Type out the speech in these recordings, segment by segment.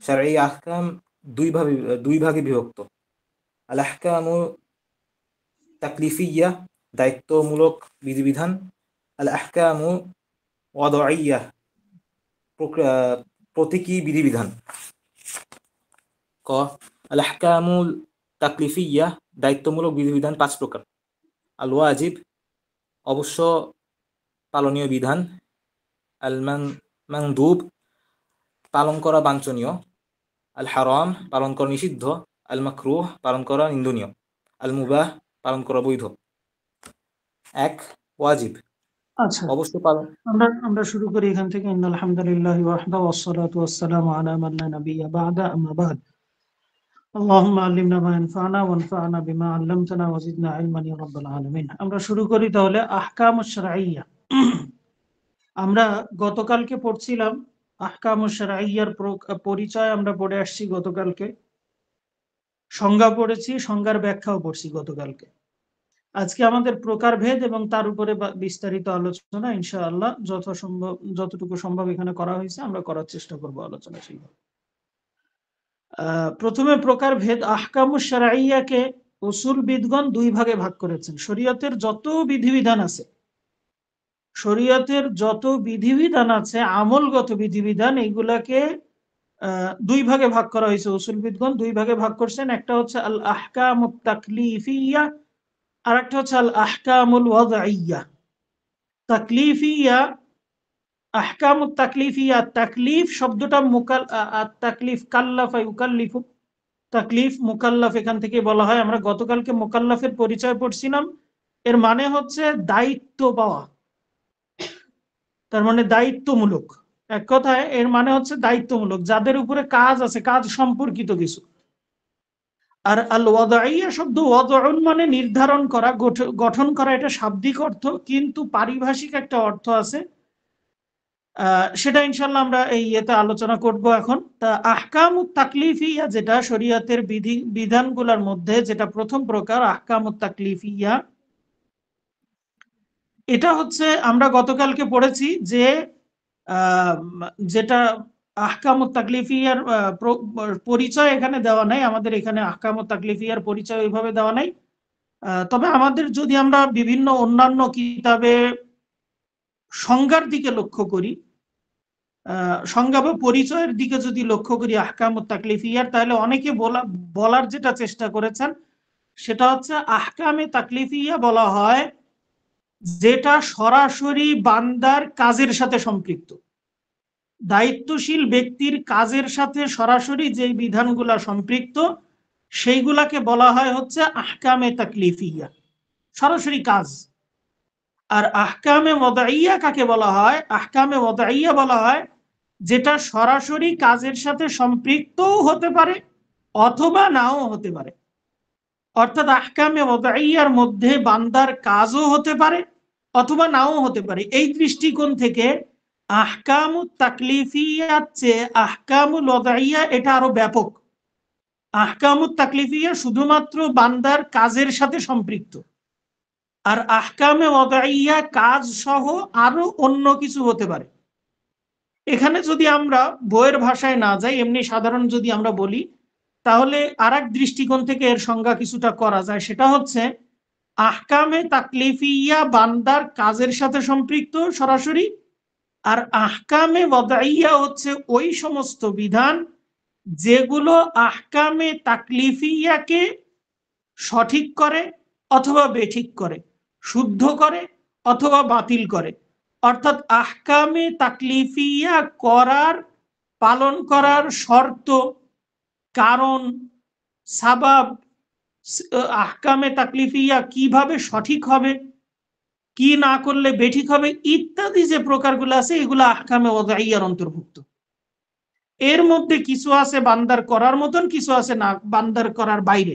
শারঈ আহকাম দুই ভাগে বিভক্ত। আল আহকামু তাকলিফিয়া, দায়িত্বমূলক বিধিবিধান। আল আহকামু ওয়াদঈয়া, প্রতীকী বিধিবিধান। ক আল আহকামুল তাকলিফিয়া, দায়িত্বমূলক বিধিবিধান 5 প্রকার। আল ওয়াজিব, অবশ্য পালনীয় বিধান। আল মানদুব, পালন করা বাঞ্ছনীয়। আল হারাম, পালন করা নিষিদ্ধ। আল মাকরুহ, পালন করা নিন্দনীয়। আল মুবাহ, পালন করা বৈধ। 1 ওয়াজিব, আচ্ছা, অবশ্য পালন। আমরা শুরু করি এখান থেকে। ইন্নাল হামদুলিল্লাহি ওয়াহদাহু ওয়াসসালাতু ওয়াসসালামু আলা মান লা নাবিয়্যা বা'দা, আম্মা বা'দ। আল্লাহুম্মা আল্লিমনা মা ইয়ানফা'না ওয়ানফা'না বিমা 'আল্লামতানা ওয়া জিদনা ইলমান ইয়া রাব্বাল আলামিন। আমরা শুরু করি তাহলে আহকামুশ শারঈয়্যা। আমরা গতকালকে পড়ছিলাম আহকামুশ শারঈয়্যার পরিচয় আমরা পড়ে আসছি গতকালকে, সংজ্ঞা পড়েছি, সংজ্ঞার ব্যাখ্যাও পড়ছি গতকালকে। আজকে আমাদের প্রকারভেদ এবং তার উপরে বিস্তারিত আলোচনা ইনশাআল্লাহ যতটুকু সম্ভব এখানে করা হয়েছে আমরা করার চেষ্টা করব আলোচনা সেইভাবে। প্রথমে প্রকারভেদ। আহকামুশ শারঈয়্যাকে উসুলবিদগণ 2 ভাগে ভাগ করেছেন। শরীয়তের যত বিধিবিধান আছে, আমলগত বিধিবিধান, এইগুলাকে 2 ভাগে ভাগ করা হয়েছে। উসুলবিদগণ 2 ভাগে ভাগ করছেন। একটা হচ্ছে আল আহকামুত তাকলিফিয়া, আর একটা হচ্ছে আল আহকামুল ওয়াদঈয়া। তাকলিফিয়া, আহকামুত তাকলিফিয়া, তাকলিফ শব্দটা তাকলিফ কাল্লাফা ইউকাল্লিফু, তাকলিফ মুকাল্লাফ এখান থেকে বলা হয়। আমরা গতকালকে মুকাল্লাফের পরিচয় পড়ছিলাম। এর মানে হচ্ছে দায়িত্ব পাওয়া, তার মানে দায়িত্বমূলক। এক কথায় এর মানে হচ্ছে দায়িত্বমূলক, যাদের উপরে কাজ আছে, কাজ সম্পর্কিত কিছু। আর আল ওয়াদঈয়া শব্দ, ওয়াদউন মানে নির্ধারণ করা, গঠন করা, এটা শাব্দিক অর্থ, কিন্তু পারিভাষিক একটা অর্থ আছে, সেটা ইনশাল্লাহ আমরা এই ইয়েতে আলোচনা করব এখন। তা আহকামুত তাকলিফিয়া, যেটা শরীয়তের বিধানগুলোর মধ্যে যেটা প্রথম প্রকার আহকামুত তাকলিফিয়া, এটা হচ্ছে আমরা গতকালকে পড়েছি যে যেটা আহকামুত তাকলিফিয়ার পরিচয় এখানে দেওয়া নাই, আমাদের এখানে আহকামুত তাকলিফিয়ার পরিচয় ওইভাবে দেওয়া নাই। তবে আমাদের যদি আমরা বিভিন্ন অন্যান্য কিতাবে সংজ্ঞার দিকে লক্ষ্য করি, সংজ্ঞা বা পরিচয়ের দিকে যদি লক্ষ্য করি আহকামুত তাকলিফিয়ার, তাহলে অনেকে বলার যেটা চেষ্টা করেছেন সেটা হচ্ছে আহকামে তাকলিফিয়া বলা হয় যেটা সরাসরি বান্দার কাজের সাথে সম্পৃক্ত। দায়িত্বশীল ব্যক্তির কাজের সাথে সরাসরি যেই বিধানগুলা সম্পৃক্ত সেইগুলাকে বলা হয় হচ্ছে আহকামে তাকলিফিয়া, সরাসরি কাজ। আর আহকামে ওয়াদঈয়া কাকে বলা হয়? আহকামে ওয়াদঈয়া বলা হয় যেটা সরাসরি কাজের সাথে সম্পৃক্তও হতে পারে অথবা নাও হতে পারে। অর্থাৎ আহকামে ওয়াদঈয়ার মধ্যে বান্দার কাজও হতে পারে অথবা নাও হতে পারে। এই দৃষ্টিকোণ থেকে আহকামুত তাকলিফিয়ার চেয়ে আহকামুল ওয়াদঈয়া এটা আরো ব্যাপক। আহকামুত তাকলিফিয়া শুধুমাত্র বান্দার কাজের সাথে সম্পৃক্ত, আর আহকামে ওয়াদঈয়া কাজ সহ আরো অন্য কিছু হতে পারে। এখানে যদি আমরা বইয়ের ভাষায় না যাই, এমনি সাধারণ যদি আমরা বলি, তাহলে আরেক দৃষ্টিকোণ থেকে এর সংজ্ঞা কিছুটা করা যায়। সেটা হচ্ছে আহকামে তাকলিফিয়া বান্দার কাজের সাথে সম্পৃক্ত সরাসরি, আর আহকামে ওয়াদঈয়া হচ্ছে ওই সমস্ত বিধান যেগুলো আহকামে তাকলিফিয়াকে সঠিক করে অথবা বেঠিক করে, শুদ্ধ করে অথবা বাতিল করে। অর্থাৎ আহকামে তাকলিফিয়া করার, পালন করার শর্ত, কারণ, সাবাব, আহকামে তাকলিফিয়া কিভাবে সঠিক হবে, কি না করলে বেঠিক হবে, ইত্যাদি যে প্রকারগুলো আছে এগুলো আহকামে ওয়াদঈয়ার অন্তর্ভুক্ত। এর মধ্যে কিছু আছে বান্দার করার মতন, কিছু আছে না বান্দার করার বাইরে,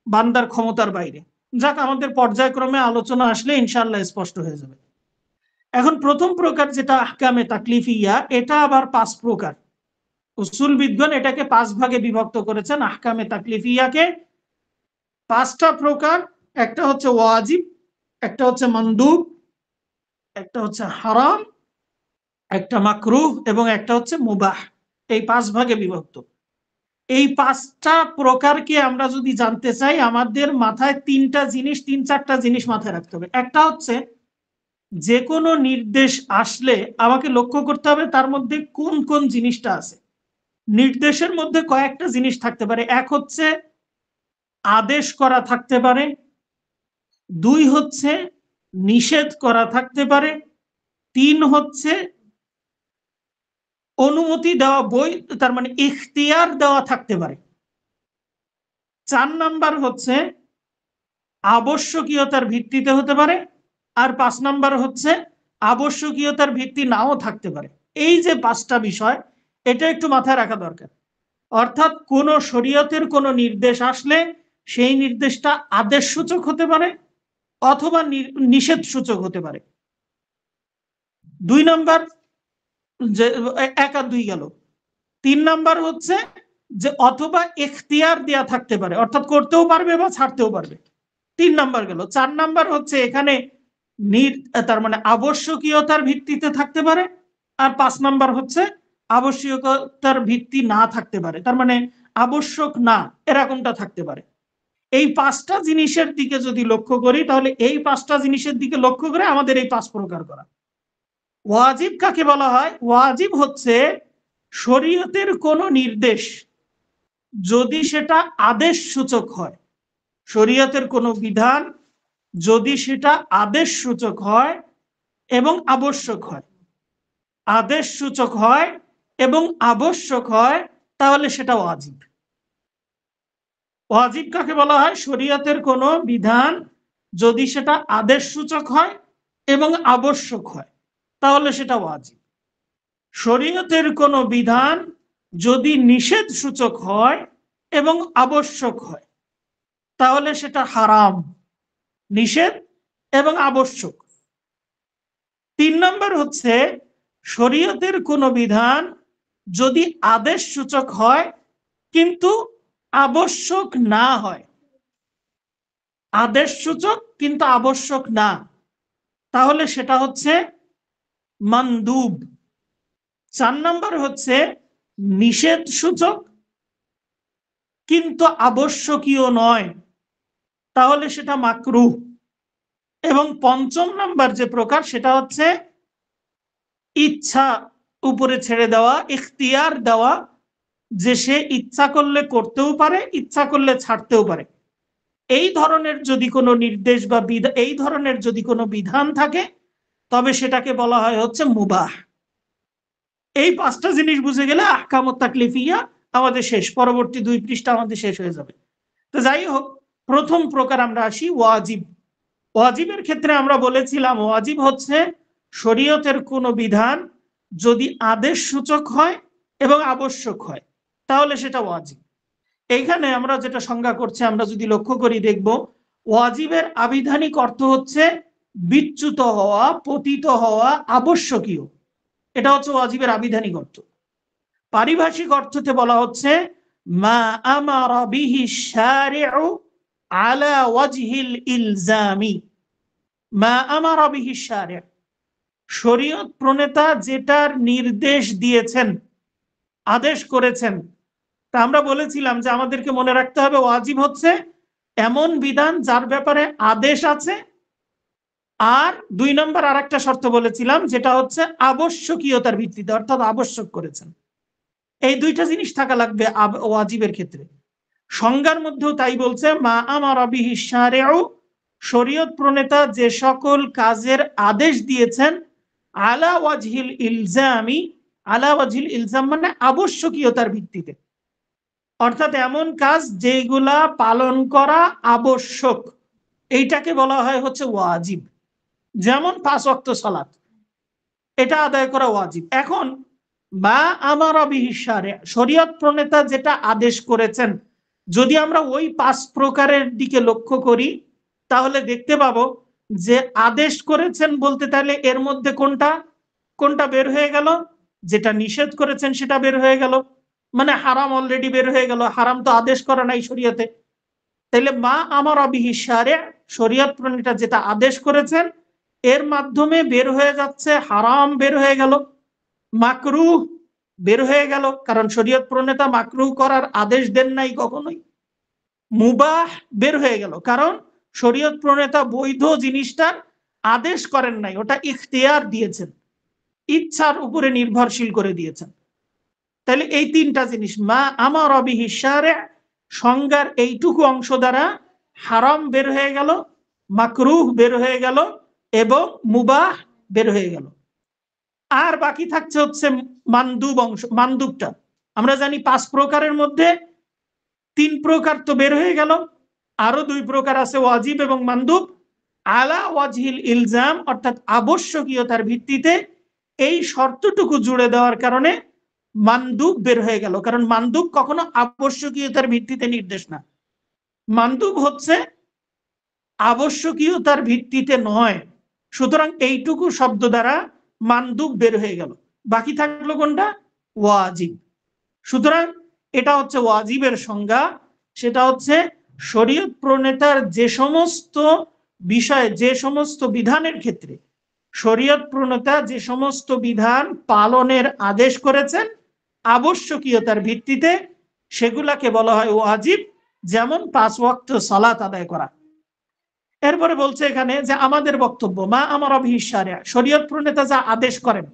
বান্দার ক্ষমতার বাইরে। যাক, আমাদের পর্যায়ক্রমে আলোচনা আসলে ইনশাআল্লাহ স্পষ্ট হয়ে যাবে। এখন প্রথম প্রকার যেটা আহকামে তাকলিফিয়া, এটা আবার 5 প্রকার। উসুলবিদগণ এটাকে 5 ভাগে বিভক্ত করেছেন। আহকামে তাকলিফিয়াকে 5টা প্রকার। একটা হচ্ছে ওয়াজিব, একটা হচ্ছে মানদুব, একটা হচ্ছে হারাম, একটা মাকরুহ এবং একটা হচ্ছে মুবাহ। এই 5 ভাগে বিভক্ত। এই 5টা প্রকারকে আমরা যদি জানতে চাই, আমাদের মাথায় 3-4টা জিনিস মাথায় রাখতে হবে। একটা হচ্ছে যে কোনো নির্দেশ আসলে আমাকে লক্ষ্য করতে হবে তার মধ্যে কোন কোন জিনিসটা আছে। নির্দেশের মধ্যে কয়েকটা জিনিস থাকতে পারে। এক হচ্ছে আদেশ করা থাকতে পারে, 2 হচ্ছে নিষেধ করা থাকতে পারে, 3 হচ্ছে অনুমতি দেওয়া, বই তার মানে ইখতিয়ার দেওয়া থাকতে পারে, 4 নাম্বার হচ্ছে আবশ্যকীয়তার ভিত্তিতে হতে পারে, আর 5 নাম্বার হচ্ছে আবশ্যকীয়তার ভিত্তি নাও থাকতে পারে। এই যে 5টা বিষয়, এটা একটু মাথায় রাখা দরকার। অর্থাৎ কোন শরীয়তের কোন নির্দেশ আসলে সেই নির্দেশটা আদেশ সূচক হতে পারে অথবা নিষেধ সূচক হতে পারে। 2 নাম্বার, যে 1 আর 2 গেল। 3 নাম্বার হচ্ছে যে অথবা এখতিয়ার দেয়া থাকতে পারে, অর্থাৎ করতেও পারবে বা ছাড়তেও পারবে। 3 নাম্বার গেল। 4 নাম্বার হচ্ছে এখানে তার মানে আবশ্যকীয়তার ভিত্তিতে থাকতে পারে, আর 5 নাম্বার হচ্ছে আবশ্যকতার ভিত্তি না থাকতে পারে, তার মানে আবশ্যক না, এরকমটা থাকতে পারে। এই 5টা জিনিসের দিকে যদি লক্ষ্য করি, তাহলে এই 5টা জিনিসের দিকে লক্ষ্য করে আমাদের এই 5 প্রকার করা। ওয়াজিব কাকে বলা হয়? ওয়াজিব হচ্ছে শরীয়তের কোন নির্দেশ যদি সেটা আদেশ সূচক হয়, শরীয়তের কোন বিধান যদি সেটা আদেশ সূচক হয় এবং আবশ্যক হয়, আদেশ সূচক হয় এবং আবশ্যক হয়, তাহলে সেটা ওয়াজিব। ওয়াজিব কাকে বলা হয়? শরীয়তের কোন বিধান যদি সেটা আদেশ সূচক হয় এবং আবশ্যক হয়, তাহলে সেটা ওয়াজিব। শরীয়তের কোন বিধান যদি নিষেধ সূচক হয় এবং আবশ্যক হয়, তাহলে সেটা হারাম, নিষেধ এবং আবশ্যক। 3 নম্বর হচ্ছে শরীয়তের কোন বিধান যদি আদেশ সূচক হয় কিন্তু আবশ্যক না হয়, আদেশ সূচক কিন্তু আবশ্যক না, তাহলে সেটা হচ্ছে মানদুব। 4 নম্বর হচ্ছে নিষেধ সূচক কিন্তু আবশ্যকীয় নয়, তাহলে সেটা মাকরুহ। এবং 5ম নাম্বার যে প্রকার, সেটা হচ্ছে ইচ্ছা উপরে ছেড়ে দেওয়া, ইখতিয়ার দেওয়া, যে সে ইচ্ছা করলে করতেও পারে, ইচ্ছা করলে ছাড়তেও পারে। এই ধরনের যদি কোনো নির্দেশ বা এই ধরনের যদি কোনো বিধান থাকে, তবে সেটাকে বলা হয় হচ্ছে মুবাহ। এই 5টা জিনিস বুঝে গেলে আহকামুত তাকলিফিয়া আমাদের শেষ, পরবর্তী 2 পৃষ্ঠা আমাদের শেষ হয়ে যাবে। তো যাই হোক, প্রথম প্রকার আমরা আসি ওয়াজিব। ওয়াজিবের ক্ষেত্রে আমরা বলেছিলাম ওয়াজিব হচ্ছে শরীয়তের কোনো বিধান যদি আদেশ সূচক হয় এবং আবশ্যক হয়, তাহলে সেটা ওয়াজিব। এইখানে আমরা যেটা সংজ্ঞা করছি, আমরা যদি লক্ষ্য করি দেখব ওয়াজিবের আবিধানিক অর্থ হচ্ছে বিচ্যুত হওয়া, পতিত হওয়া, আবশ্যকীয়। এটা হচ্ছে ওয়াজিবের আবিধানিক অর্থ। পারিভাষিক অর্থতে বলা হচ্ছে মা আমারা বিহি শারিউ আলা ওয়াজহিল ইলজামি। মা আমারা বিহি শারিউ, শরীয়ত প্রণেতা যেটার নির্দেশ দিয়েছেন, আদেশ করেছেন। তা আমরা বলেছিলাম যে আমাদেরকে মনে রাখতে হবে ওয়াজিব হচ্ছে এমন বিধান যার ব্যাপারে আদেশ আছে, আর 2 নম্বর আরেকটা শর্ত বলেছিলাম যেটা হচ্ছে আবশ্যকীয়তার ভিত্তিতে, অর্থাৎ আবশ্যক করেছেন। এই 2টা জিনিস থাকা লাগবে ওয়াজিবের ক্ষেত্রে। সংজ্ঞার মধ্যেও তাই বলছে মা আমারা বিহি শারিউ, শরীয়ত প্রণেতা যে সকল কাজের আদেশ দিয়েছেন, আলা ওয়াজহিল ইলজামি, আলা ওয়াজহিল ইলজাম মানে আবশ্যকীয়তার ভিত্তিতে, অর্থাৎ এমন কাজ যেগুলা পালন করা আবশ্যক, এইটাকে বলা হয় হচ্ছে ওয়াজিব। যেমন 5 ওয়াক্ত সালাত, এটা আদায় করা ওয়াজিব। এখন মা আমারা বিহি শারিউ, শরীয়ত প্রণেতা যেটা আদেশ করেছেন, যদি আমরা ওই 5 প্রকারের দিকে লক্ষ্য করি, তাহলে দেখতে পাবো যে আদেশ করেছেন বলতে তাহলে এর মধ্যে কোনটা কোনটা বের হয়ে গেল? যেটা নিষেধ করেছেন সেটা বের হয়ে গেল, মানে হারাম অলরেডি বের হয়ে গেল, হারাম তো আদেশ করা নাই শরীয়তে। তাইলে মা আমারা বিহি শারিউ, শরীয়ত প্রণেতা যেটা আদেশ করেছেন এর মাধ্যমে বের হয়ে যাচ্ছে হারাম, বের হয়ে গেল। মাকরুহ, বের হয়ে গেল, কারণ শরীয়ত প্রণেতা মাকরুহ করার আদেশ দেন নাই কখনোই। মুবাহ বের হয়ে গেল, কারণ শরীয়ত প্রণেতা বৈধ জিনিসটার আদেশ করেন নাই, ওটা ইখতিয়ার দিয়েছেন, ইচ্ছার উপরে নির্ভরশীল করে দিয়েছেন। তাহলে এই তিনটা জিনিস, মা আমার বিহি শারে', সংজ্ঞার এইটুকু অংশ দ্বারা হারাম বের হয়ে গেল, মাকরুহ বের হয়ে গেল এবং মুবাহ বের হয়ে গেল। আর বাকি থাকছে হচ্ছে মানদুব অংশ। মানদুবটা আমরা জানি 5 প্রকারের মধ্যে 3 প্রকার তো বের হয়ে গেল, আরো 2 প্রকার আছে, ওয়াজিব এবং মানদুব। আলা ওয়াজহিল ইলজাম, অর্থাৎ আবশ্যকীয়তার ভিত্তিতে এই শর্তটুকু জুড়ে দেওয়ার কারণে মানদুব বের হয়ে গেল, কারণ মানদুব কখনো আবশ্যকীয়তার ভিত্তিতে নির্দেশ না, মানদুব হচ্ছে আবশ্যকীয়তার ভিত্তিতে নয়। সুতরাং এইটুকু শব্দ দ্বারা মানদুব বের হয়ে গেল, বাকি থাকলো কোনটা? ওয়াজিব। সুতরাং এটা হচ্ছে ওয়াজিবের সংজ্ঞা, সেটা হচ্ছে শরীয়ত প্রণেতার যে সমস্ত বিষয়ে, যে সমস্ত বিধানের ক্ষেত্রে শরীয়ত প্রণেতা যে সমস্ত বিধান পালনের আদেশ করেছেন আবশ্যকীয়তার ভিত্তিতে, সেগুলাকে বলা হয় ওয়াজিব, যেমন 5 ওয়াক্ত সালাত আদায় করা। এরপরে বলছে এখানে যে আমাদের বক্তব্য, মা আমার বিহি শারে', শরীয়ত প্রণেতা যা আদেশ করেন,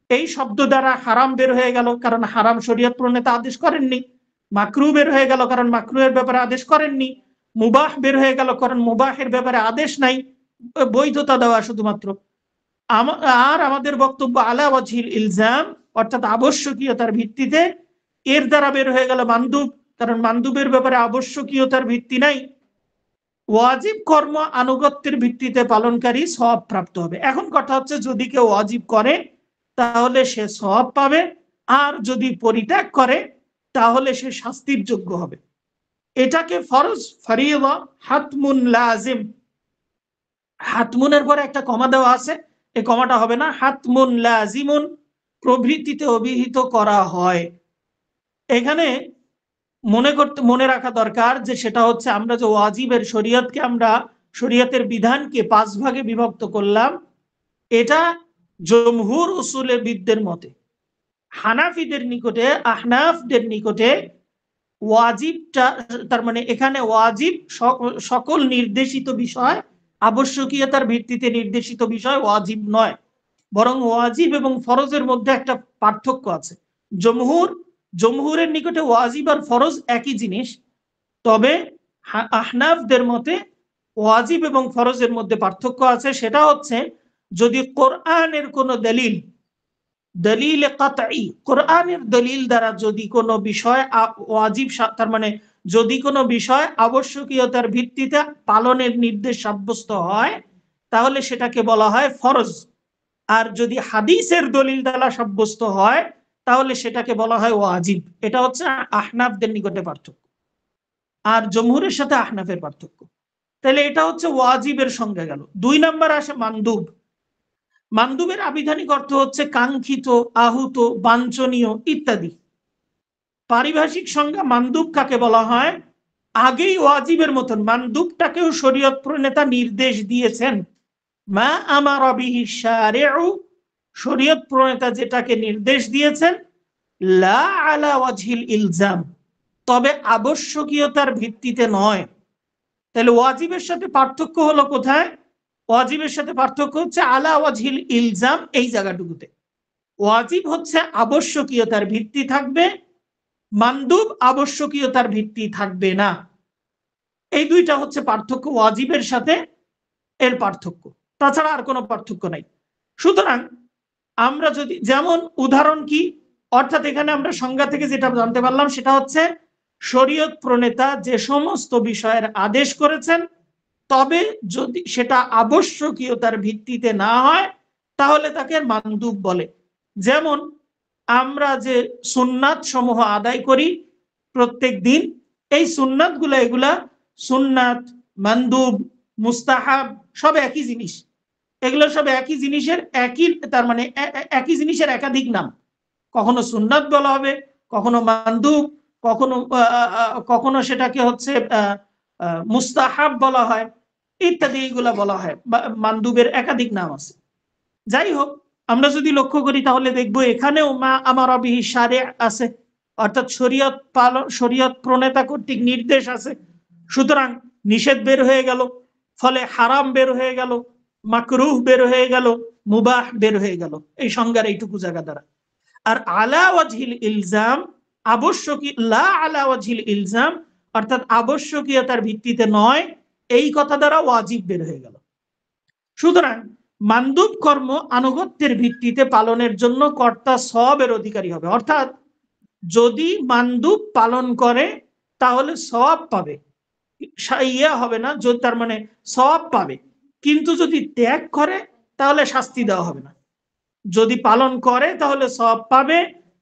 এই শব্দ দ্বারা হারাম বের হয়ে গেল, কারণ হারাম শরীয়ত প্রণেতা আদেশ করেননি। মাকরুহ বের হয়ে গেল, কারণ মাকরুহের ব্যাপারে আদেশ করেননি। মুবাহ বের হয়ে গেল, কারণ মুবাহের ব্যাপারে আদেশ নাই, বৈধতা দেওয়া শুধুমাত্র। আর আমাদের বক্তব্য আলা ওয়াজহিল ইলজাম, অর্থাৎ আবশ্যকীয়তার ভিত্তিতে, এর দ্বারা বের হয়ে গেল মানদুব, কারণ মানদুবের ব্যাপারে আবশ্যকীয়তার ভিত্তি নাই। ওয়াজিব কর্ম আনুগত্যের ভিত্তিতে পালনকারী সওয়াব প্রাপ্ত হবে। এখন কথা হচ্ছে, যদি কেউ ওয়াজিব করে তাহলে সে সওয়াব পাবে, আর যদি পরিত্যাগ করে তাহলে সে শাস্তির যোগ্য হবে। এটাকে ফরজ, ফরিয়দা, হাতমুন, লাজিম, হাতমুনের পরে একটা কমা দেওয়া আছে, এই কমাটা হবে না, হাতমুন, লাজিমুন প্রভৃতিতে অভিহিত করা হয়। এখানে মনে রাখা দরকার যে সেটা হচ্ছে, আমরা যে ওয়াজিবের শরীয়তকে, আমরা শরীয়তের বিধানকে 5 ভাগে বিভক্ত করলাম, এটা জমহুর উসুলবিদদের মতে। হানাফিদের নিকটে, আহনাফদের নিকটে ওয়াজিবটা, তার মানে এখানে ওয়াজিব সকল নির্দেশিত বিষয়, আবশ্যকীয়তার ভিত্তিতে নির্দেশিত বিষয় ওয়াজিব নয়, বরং ওয়াজিব এবং ফরজের মধ্যে একটা পার্থক্য আছে। জমহুরের নিকটে ওয়াজিব আর ফরজ একই জিনিস, তবে আহনাফদের মতে ওয়াজিব এবং ফরজের মধ্যে পার্থক্য আছে। সেটা হচ্ছে, যদি কোরআনের কোনো দলিল কাতঈ, কোরআনের দলিল দ্বারা যদি কোনো বিষয় ওয়াজিব, তার মানে যদি কোনো বিষয় আবশ্যকীয়তার ভিত্তিতে পালনের নির্দেশ সাব্যস্ত হয়, তাহলে সেটাকে বলা হয় ফরজ। আর যদি হাদিসের দলিল দ্বারা সাব্যস্ত হয়, তাহলে সেটাকে বলা হয় ওয়াজিব। এটা হচ্ছে আহনাফদের নিকটে পার্থক্য, আর জমহুরের সাথে আহনাফের পার্থক্য। তাহলে এটা হচ্ছে ওয়াজিবের সংজ্ঞা গেল। 2 নাম্বার আসে মানদুব। মানদুবের আবিধানিক অর্থ হচ্ছে কাঙ্ক্ষিত, আহুত, বাঞ্ছনীয় ইত্যাদি। পারিভাষিক সংজ্ঞা মানদুব কাকে বলা হয়? আগেই ওয়াজিবের মতন মানদুবটাকেও শরীয়ত প্রণেতা নির্দেশ দিয়েছেন। মা আমারা বিহি শারিউ, শরীয়ত প্রণেতা যেটাকে নির্দেশ দিয়েছেন, লা আলা ওয়াজহিল ইলজাম, তবে আবশ্যকীয়তার ভিত্তিতে নয়। তাহলে ওয়াজিবের সাথে পার্থক্য হলো কোথায়? ওয়াজিবের সাথে পার্থক্য হচ্ছে আলা ওয়াজহিল ইলজাম, এই জায়গাটুকুতে। ওয়াজিব হচ্ছে আবশ্যকীয়তার ভিত্তি থাকবে, মানদুব আবশ্যকীয়তার ভিত্তি থাকবে না। এই দুইটা হচ্ছে পার্থক্য, ওয়াজিবের সাথে এর পার্থক্য, তাছাড়া আর কোনো পার্থক্য নাই। সুতরাং আমরা যদি, যেমন উদাহরণ কি, অর্থাৎ এখানে আমরা সংজ্ঞা থেকে যেটা জানতে পারলাম সেটা হচ্ছে, শরীয়ত প্রণেতা যে সমস্ত বিষয়ের আদেশ করেছেন, তবে যদি সেটা আবশ্যকীয়তার ভিত্তিতে না হয় তাহলে তাকে মানদুব বলে। যেমন আমরা যে সুন্নাত সমূহ আদায় করি প্রত্যেক দিন, এই সুন্নাত গুলা, এগুলা সুন্নাত, মানদুব, মুস্তাহাব সব একই জিনিস। এগুলো সব একই জিনিসের, একই, তার মানে একই জিনিসের একাধিক নাম। কখনো সুন্নাত বলা হবে, কখনো মানদুব, কখনো কখনো সেটাকে হচ্ছে মুস্তাহাব বলা হয় ইত্যাদি, এইগুলা বলা হয়। মানদুবের একাধিক নাম আছে। যাই হোক, আমরা যদি লক্ষ্য করি তাহলে দেখবো এখানেও মা আমারা বিহি শারে আছে, অর্থাৎ শরীয়ত প্রণেতা কর্তৃক নির্দেশ আছে, সুতরাং নিষেধ বের হয়ে গেল, ফলে হারাম বের হয়ে গেল, মাকরুহ বের হয়ে গেল, মুবাহ বের হয়ে গেল, এই সংজ্ঞার এইটুকু জায়গা দ্বারা। আর আলা ওয়াজহিল ইলজাম, আবশ্যকীয়, লা আলা ওয়াজহিল ইলজাম অর্থাৎ আবশ্যকীয়তার ভিত্তিতে নয়, এই কথা দ্বারা ওয়াজিব বের হয়ে গেল। সুতরাং মানদুব কর্ম আনুগত্যের ভিত্তিতে পালনের জন্য কর্তা সওয়াবের অধিকারী হবে, অর্থাৎ যদি মানদুব পালন করে তাহলে সওয়াব পাবে, ইয়া হবে না, তার মানে সওয়াব পাবে, কিন্তু যদি ত্যাগ করে তাহলে শাস্তি দেওয়া হবে না। যদি পালন করে তাহলে সওয়াব পাবে,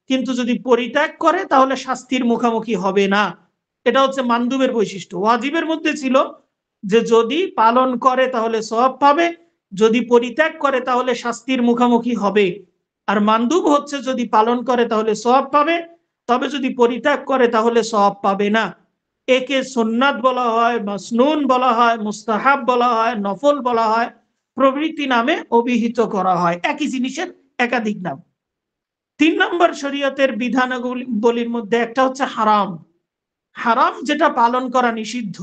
কিন্তু যদি পরিত্যাগ করে তাহলে শাস্তির মুখোমুখি হবে না। এটা হচ্ছে মানদুবের বৈশিষ্ট্য। ওয়াজিবের মধ্যে ছিল যে যদি পালন করে তাহলে সওয়াব পাবে, যদি পরিত্যাগ করে তাহলে শাস্তির মুখোমুখি হবে। আর মানদুব হচ্ছে যদি পালন করে তাহলে সওয়াব পাবে, তবে যদি পরিত্যাগ করে তাহলে সওয়াব পাবে না। একে সুন্নাত বলা হয়, মাসনুন বলা হয়, মুস্তাহাব বলা হয়, নফল বলা হয়, প্রভৃতি নামে অভিহিত করা হয়, একই জিনিসের একাধিক নাম। 3 নম্বর শরীয়তের বিধানাবলীর মধ্যে একটা হচ্ছে হারাম। হারাম যেটা পালন করা নিষিদ্ধ।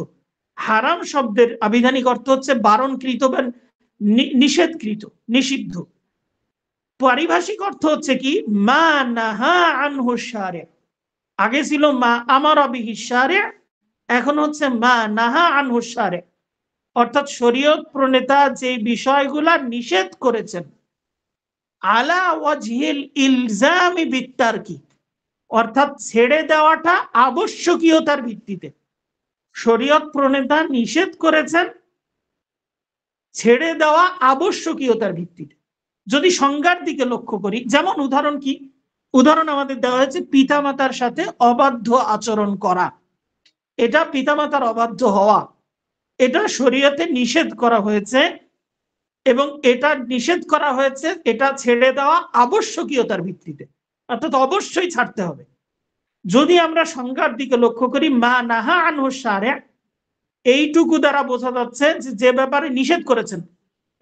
হারাম শব্দের আবিধানিক অর্থ হচ্ছে বারণকৃত বা নিষেধকৃত, নিষিদ্ধ। পারিভাষিক অর্থ হচ্ছে কি, মা নাহা আনহু শারে। আগে ছিল মা আমারা বিহি শারে, এখন হচ্ছে মা নাহা আনহু শারে, অর্থাৎ শরীয়ত প্রণেতা যে বিষয়গুলা নিষেধ করেছেন, আলা ওয়াজহিল ইলজামি বিত্তারকি, অর্থাৎ ছেড়ে দেওয়াটা আবশ্যকীয়তার ভিত্তিতে। শরীয়ত প্রণেতা নিষেধ করেছেন, ছেড়ে দেওয়া আবশ্যকীয়তার ভিত্তিতে। যদি সংজ্ঞার দিকে লক্ষ্য করি, যেমন উদাহরণ কি, উদাহরণ আমাদের দেওয়া হয়েছে পিতামাতার সাথে অবাধ্য আচরণ করা, এটা পিতামাতার অবাধ্য হওয়া, এটা শরীয়তে নিষেধ করা হয়েছে, এবং এটা নিষেধ করা হয়েছে এটা ছেড়ে দেওয়া আবশ্যকীয়তার ভিত্তিতে, অর্থাৎ অবশ্যই ছাড়তে হবে। যদি আমরা সংজ্ঞার দিকে লক্ষ্য করি, মা নাহা আনহু শারে, এইটুকু দ্বারা বোঝা যাচ্ছে যে ব্যাপারে নিষেধ করেছেন,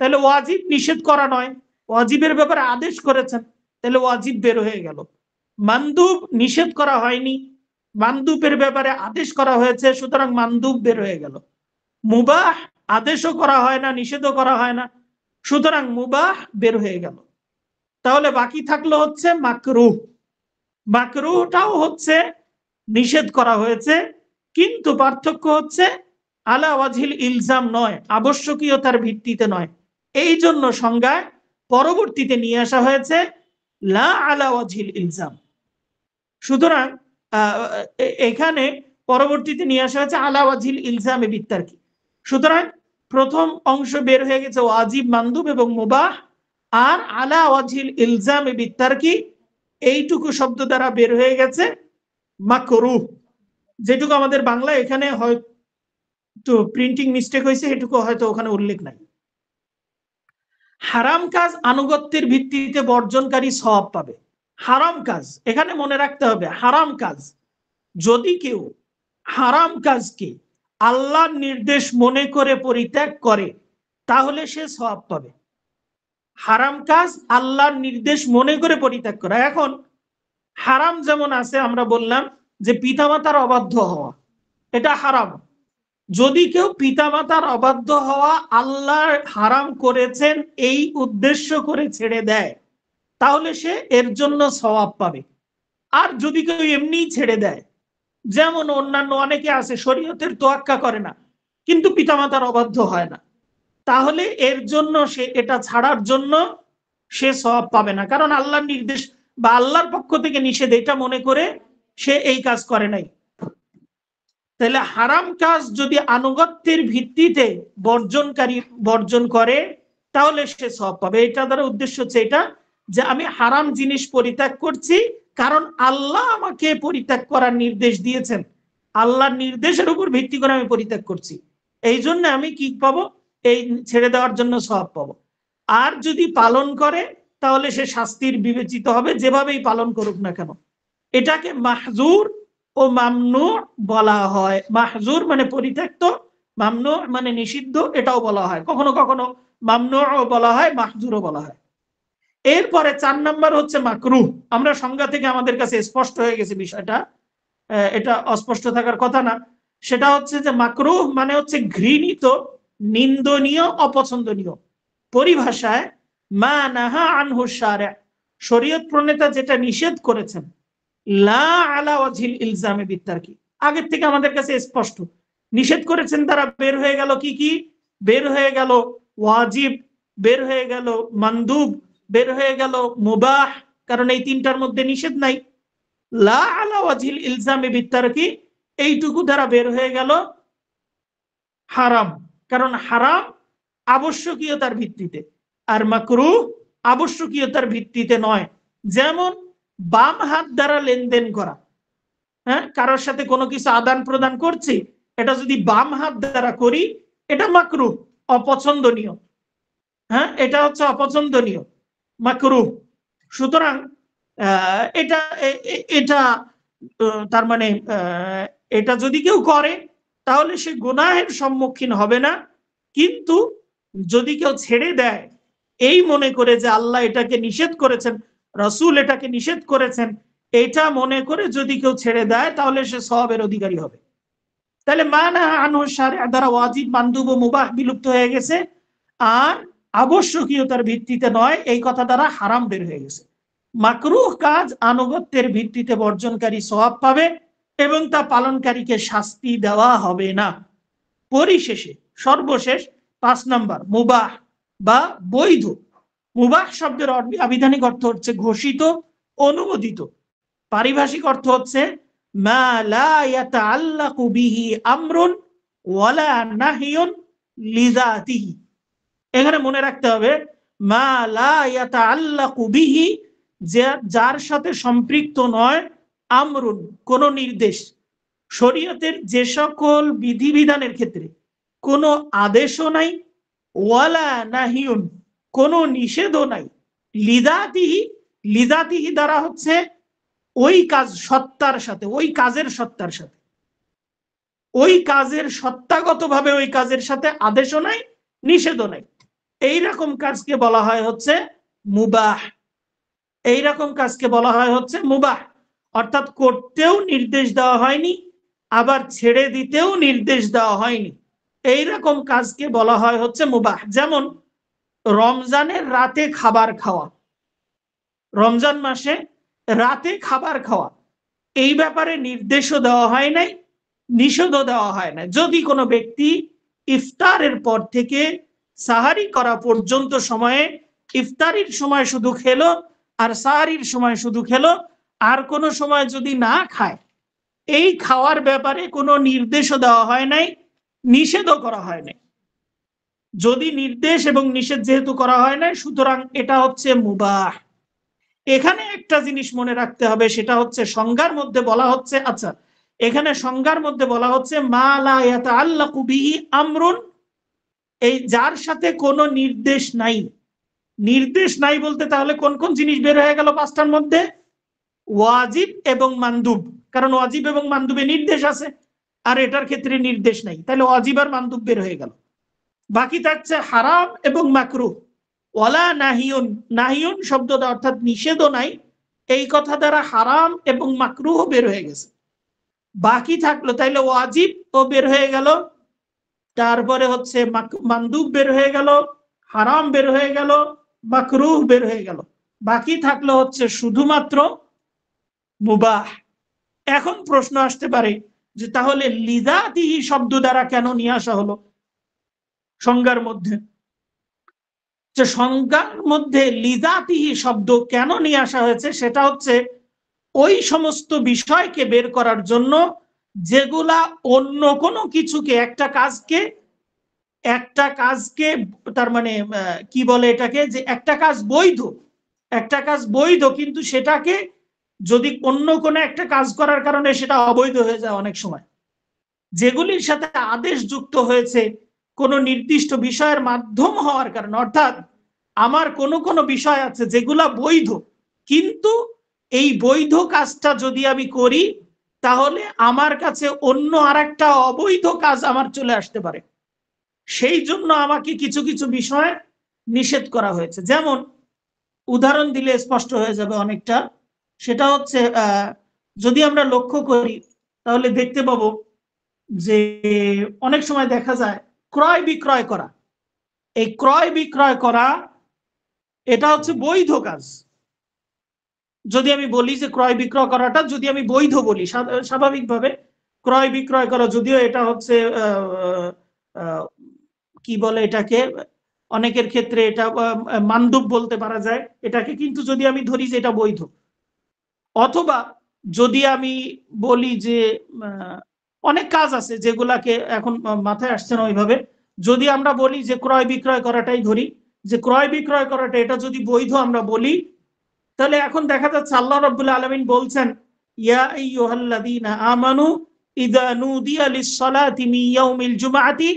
তাহলে ওয়াজিব নিষেধ করা নয়, ওয়াজিবের ব্যাপারে আদেশ করেছেন, তাহলে ওয়াজিব বের হয়ে গেল। মানদুব নিষেধ করা হয়নি, মানদুবের ব্যাপারে আদেশ করা হয়েছে, সুতরাং মানদুব বের হয়ে গেল। মুবাহ আদেশও করা হয় না, নিষেধও করা হয় না, সুতরাং মুবাহ বের হয়ে গেল। তাহলে বাকি থাকলো হচ্ছে মাকরুহ। মাকরুহটাও হচ্ছে নিষেধ করা হয়েছে, কিন্তু পার্থক্য হচ্ছে আলা ওয়াজহিল ইলজাম নয়, আবশ্যকীয়তার ভিত্তিতে নয়, এই জন্য সংজ্ঞায় পরবর্তীতে নিয়ে আসা হয়েছে লা আলা ওয়াজহিল ইলজাম। সুতরাং এখানে পরবর্তীতে নিয়ে আসা হয়েছে আলা ওয়াজহিল ইলজামে বিত্তারকি। সুতরাং প্রথম অংশ বের হয়ে গেছে ওয়াজিব, মানদুব এবং মুবাহ, আর আলা ওয়াজহিল ইলজামে বিত্তারকি এইটুকু শব্দ দ্বারা বের হয়ে গেছে মাকরুহ। যেটুকু আমাদের বাংলা এখানে হয়তো প্রিন্টিং মিস্টেক হয়েছে, এটুকু হয়তো ওখানে উল্লেখ নাই। হারাম কাজ আনুগত্যের ভিত্তিতে বর্জনকারী সওয়াব পাবে। হারাম কাজ, এখানে মনে রাখতে হবে, হারাম কাজ, যদি কেউ হারাম কাজকে আল্লাহর নির্দেশ মনে করে পরিত্যাগ করে তাহলে সে সওয়াব পাবে। হারাম কাজ আল্লাহর নির্দেশ মনে করে পরিত্যাগ করা। এখন হারাম যেমন আছে, আমরা বললাম যে পিতামাতার অবাধ্য হওয়া, এটা হারাম। যদি কেউ পিতামাতার অবাধ্য হওয়া আল্লাহ হারাম করেছেন এই উদ্দেশ্য করে ছেড়ে দেয়, তাহলে সে এর জন্য সওয়াব পাবে। আর যদি কেউ এমনিই ছেড়ে দেয়, যেমন অন্যান্য অনেকে আছে শরীয়তের তোয়াক্কা করে না কিন্তু পিতামাতার অবাধ্য হয় না, তাহলে এর জন্য সে এটা ছাড়ার জন্য সে সওয়াব পাবে না, কারণ আল্লাহর নির্দেশ বা আল্লাহর পক্ষ থেকে নিষেধ এটা মনে করে সে এই কাজ করে নাই। তাহলে হারাম কাজ যদি আনুগত্যের ভিত্তিতে বর্জন করে তাহলে সে সওয়াব পাবে। এটা দ্বারা উদ্দেশ্য হচ্ছে এটা যে আমি হারাম জিনিস পরিত্যাগ করছি কারণ আল্লাহ আমাকে পরিত্যাগ করার নির্দেশ দিয়েছেন, আল্লাহর নির্দেশের উপর ভিত্তি করে আমি পরিত্যাগ করছি, এই জন্য আমি কি পাবো, এই ছেড়ে দেওয়ার জন্য সওয়াব পাবো। আর যদি পালন করে তাহলে সে শাস্তির বিবেচিত হবে, যেভাবেই পালন করুক না কেন। এটাকে মাহজুর ও মামনু বলা হয়। মাহজুর মানে পরিত্যক্ত, মামনু মানে নিষিদ্ধ, এটাও বলা হয়। কখনো কখনো মামনুও বলা হয়, মাহজুরও বলা হয়। এরপরে 4 নাম্বার হচ্ছে মাকরুহ। আমরা সংজ্ঞা থেকে আমাদের কাছে স্পষ্ট হয়ে গেছে বিষয়টা, এটা অস্পষ্ট থাকার কথা না। সেটা হচ্ছে যে মাকরুহ মানে হচ্ছে ঘৃণিত, নিন্দনীয়, অপছন্দনীয়। পরিভাষায় মা নাহা আনহু শারি', শরীয়ত প্রণেতা যেটা নিষেধ করেছেন, লা আলা ওয়াজহিল ইলজামে বিত্তারকি, আগের থেকে আমাদের কাছে স্পষ্ট। নিষেধ করেছেন তারা, বের হয়ে গেল কি কি? বের হয়ে গেল ওয়াজিব, বের হয়ে গেল মানদুব, বের হয়ে গেল মুবাহ, কারণ এই তিনটার মধ্যে নিষেধ নাই। লা আলা ওয়াজহিল ইলজামে বিত্তারকি, এইটুকু দ্বারা বের হয়ে গেল হারাম, কারণ হারাম আবশ্যকীয়তার ভিত্তিতে, আর মাকরুহ আবশ্যকীয়তার ভিত্তিতে নয়। যেমন বাম হাত দ্বারা লেনদেন করা, হ্যাঁ, কারোর সাথে কোনো কিছু আদান প্রদান করছি, এটা যদি বাম হাত দ্বারা করি, এটা মাকরুহ, অপছন্দনীয়। হ্যাঁ, এটা হচ্ছে অপছন্দনীয়, মাকরুহ। সুতরাং এটা এটা তার মানে এটা যদি কেউ করে তাহলে সে গুনাহের সম্মুখীন হবে না, কিন্তু যদি কেউ ছেড়ে দেয় এই মনে করে যে আল্লাহ এটাকে নিষেধ করেছেন, রাসূল এটাকে নিষেধ করেছেন, এটা মনে করে যদি কেউ ছেড়ে দেয় তাহলে সে সওয়াবের অধিকারী হবে। তাহলে মানা আনহু শারি'আ দ্বারা ওয়াজিব, মানদুব ও মুবাহ বিলুপ্ত হয়ে গেছে, আর আবশ্যকীয়তার ভিত্তিতে নয়, এই কথা দ্বারা হারাম বের হয়ে গেছে। মাকরুহ কাজ আনুগত্যের ভিত্তিতে বর্জনকারী সওয়াব পাবে এবং তা পালনকারীকে শাস্তি দেওয়া হবে না। পরিশেষে, সর্বশেষ 5 নাম্বার, মুবাহ বা বৈধ। মুবাহ শব্দের আবিধানিক অর্থ হচ্ছে ঘোষিত, অনুমোদিত। পারিভাষিক অর্থ হচ্ছে মা লা ইয়াতাআল্লাকু বিহি আমরুন ওয়ালা নাহিয়ুন লিযাতিহি। এখানে মনে রাখতে হবে মা লা ইয়াতাআল্লাকু বিহি, যার সাথে সম্পৃক্ত নয়, আমরুন কোন নির্দেশ। শরীয়তের যে সকল বিধিবিধানের ক্ষেত্রে কোনো আদেশও নাই, ওয়ালা নাহিয়ুন কোনো নিষেধও নাই, লিযাতিহি, লিযাতিহি দ্বারা হচ্ছে ওই কাজ সত্তার সাথে, ওই কাজের সত্তার সাথে, ওই কাজের সত্তাগতভাবে ওই কাজের সাথে আদেশও নাই, নিষেধও নাই, এইরকম কাজকে বলা হয় হচ্ছে মুবাহ। এইরকম কাজকে বলা হয় হচ্ছে মুবাহ, অর্থাৎ করতেও নির্দেশ দেওয়া হয়নি, আবার ছেড়ে দিতেও নির্দেশ দেওয়া হয়নি, এইরকম কাজকে বলা হয় হচ্ছে মুবাহ। যেমন রমজানের রাতে খাবার খাওয়া, রমজান মাসে রাতে খাবার খাওয়া, এই ব্যাপারে নির্দেশও দেওয়া হয় নাই, নিষেধও দেওয়া হয় না। যদি কোনো ব্যক্তি ইফতারের পর থেকে সাহারি করা পর্যন্ত সময়ে, ইফতারির সময় শুধু খেলো আর সাহারির সময় শুধু খেলো, আর কোনো সময় যদি না খায়, এই খাওয়ার ব্যাপারে কোনো নির্দেশও দেওয়া হয় নাই, নিষেধও করা হয় নাই। যদি নির্দেশ এবং নিষেধ যেহেতু করা হয় নাই, সুতরাং এটা হচ্ছে মুবাহ। এখানে একটা জিনিস মনে রাখতে হবে, সেটা হচ্ছে সংজ্ঞার মধ্যে বলা হচ্ছে, আচ্ছা এখানে সংজ্ঞার মধ্যে বলা হচ্ছে মা লা ইয়াতাআল্লাকু বিহি আমরুন, এই যার সাথে কোনো নির্দেশ নাই। নির্দেশ নাই বলতে তাহলে কোন কোন জিনিস বের হয়ে গেল 5টার মধ্যে? ওয়াজিব এবং মানদুব, কারণ ওয়াজিব এবং মানদুবে নির্দেশ আছে, আর এটার ক্ষেত্রে নির্দেশ নাই, তাহলে ওয়াজিব আর মানদুব বের হয়ে গেল। বাকি থাকছে হারাম এবং মাকরুহ। ওয়ালা নাহিয়ুন, নাহিয়ুন শব্দটা অর্থাৎ নিষেধও নাই, এই কথা দ্বারা হারাম এবং মাকরুহ বের হয়ে গেছে। বাকি থাকলো তাইলে ওয়াজিব ও বের হয়ে গেল, তারপরে হচ্ছে মানদুব বের হয়ে গেল, হারাম বের হয়ে গেল, মাকরুহ বের হয়ে গেল, বাকি থাকলো হচ্ছে শুধুমাত্র মুবাহ। এখন প্রশ্ন আসতে পারে যে তাহলে লিযাতিহি শব্দ দ্বারা কেন নিয়ে আসা হলো সংজ্ঞার মধ্যে? যে সংজ্ঞার মধ্যে লিযাতিহি শব্দ কেন নিয়ে আসা হয়েছে, সেটা হচ্ছে ওই সমস্ত বিষয়কে বের করার জন্য যেগুলা অন্য কোনো কিছুকে, একটা কাজকে তার মানে কি বলে এটাকে, যে একটা কাজ বৈধ, একটা কাজ বৈধ, কিন্তু সেটাকে যদি অন্য কোনো একটা কাজ করার কারণে সেটা অবৈধ হয়ে যায় অনেক সময়। যেগুলির সাথে আদেশ যুক্ত হয়েছে কোনো নির্দিষ্ট বিষয়ের মাধ্যম হওয়ার কারণে, অর্থাৎ আমার কোনো কোনো বিষয় আছে যেগুলা বৈধ, কিন্তু এই বৈধ কাজটা যদি আমি করি তাহলে আমার কাছে অন্য আরেকটা অবৈধ কাজ আমার চলে আসতে পারে, সেই জন্য আমাকে কিছু কিছু বিষয় নিষেধ করা হয়েছে। যেমন উদাহরণ দিলে স্পষ্ট হয়ে যাবে অনেকটা। সেটা হচ্ছে যদি আমরা লক্ষ্য করি তাহলে দেখতে পাবো যে অনেক সময় দেখা যায় ক্রয় বিক্রয় করা, এই ক্রয় বিক্রয় করা এটা হচ্ছে বৈধ কাজ। যদি আমি বলি যে ক্রয় বিক্রয় করাটা যদি আমি বৈধ বলি, স্বাভাবিকভাবে ক্রয় বিক্রয় করা, যদিও এটা হচ্ছে কি বলে এটাকে, অনেকের ক্ষেত্রে এটা মানদুব বলতে পারা যায় এটাকে, কিন্তু যদি আমি ধরি যে এটা বৈধ, অথবা যদি আমি বলি যে অনেক কাজ আছে যেগুলাকে এখন মাথায় আসছে না ওইভাবে, যদি আমরা বলি যে ক্রয় বিক্রয় করাটাই ধরি, যে ক্রয় বিক্রয় করাটা এটা যদি বৈধ আমরা বলি, তাহলে এখন দেখা যাচ্ছে আল্লাহ রাব্বুল আলামিন বলছেন ইয়া আইয়ুহাল্লাযীনা আমানু ইযা নুদিয়া লিস-সালাতি মিন ইয়াউমিল জুমআতি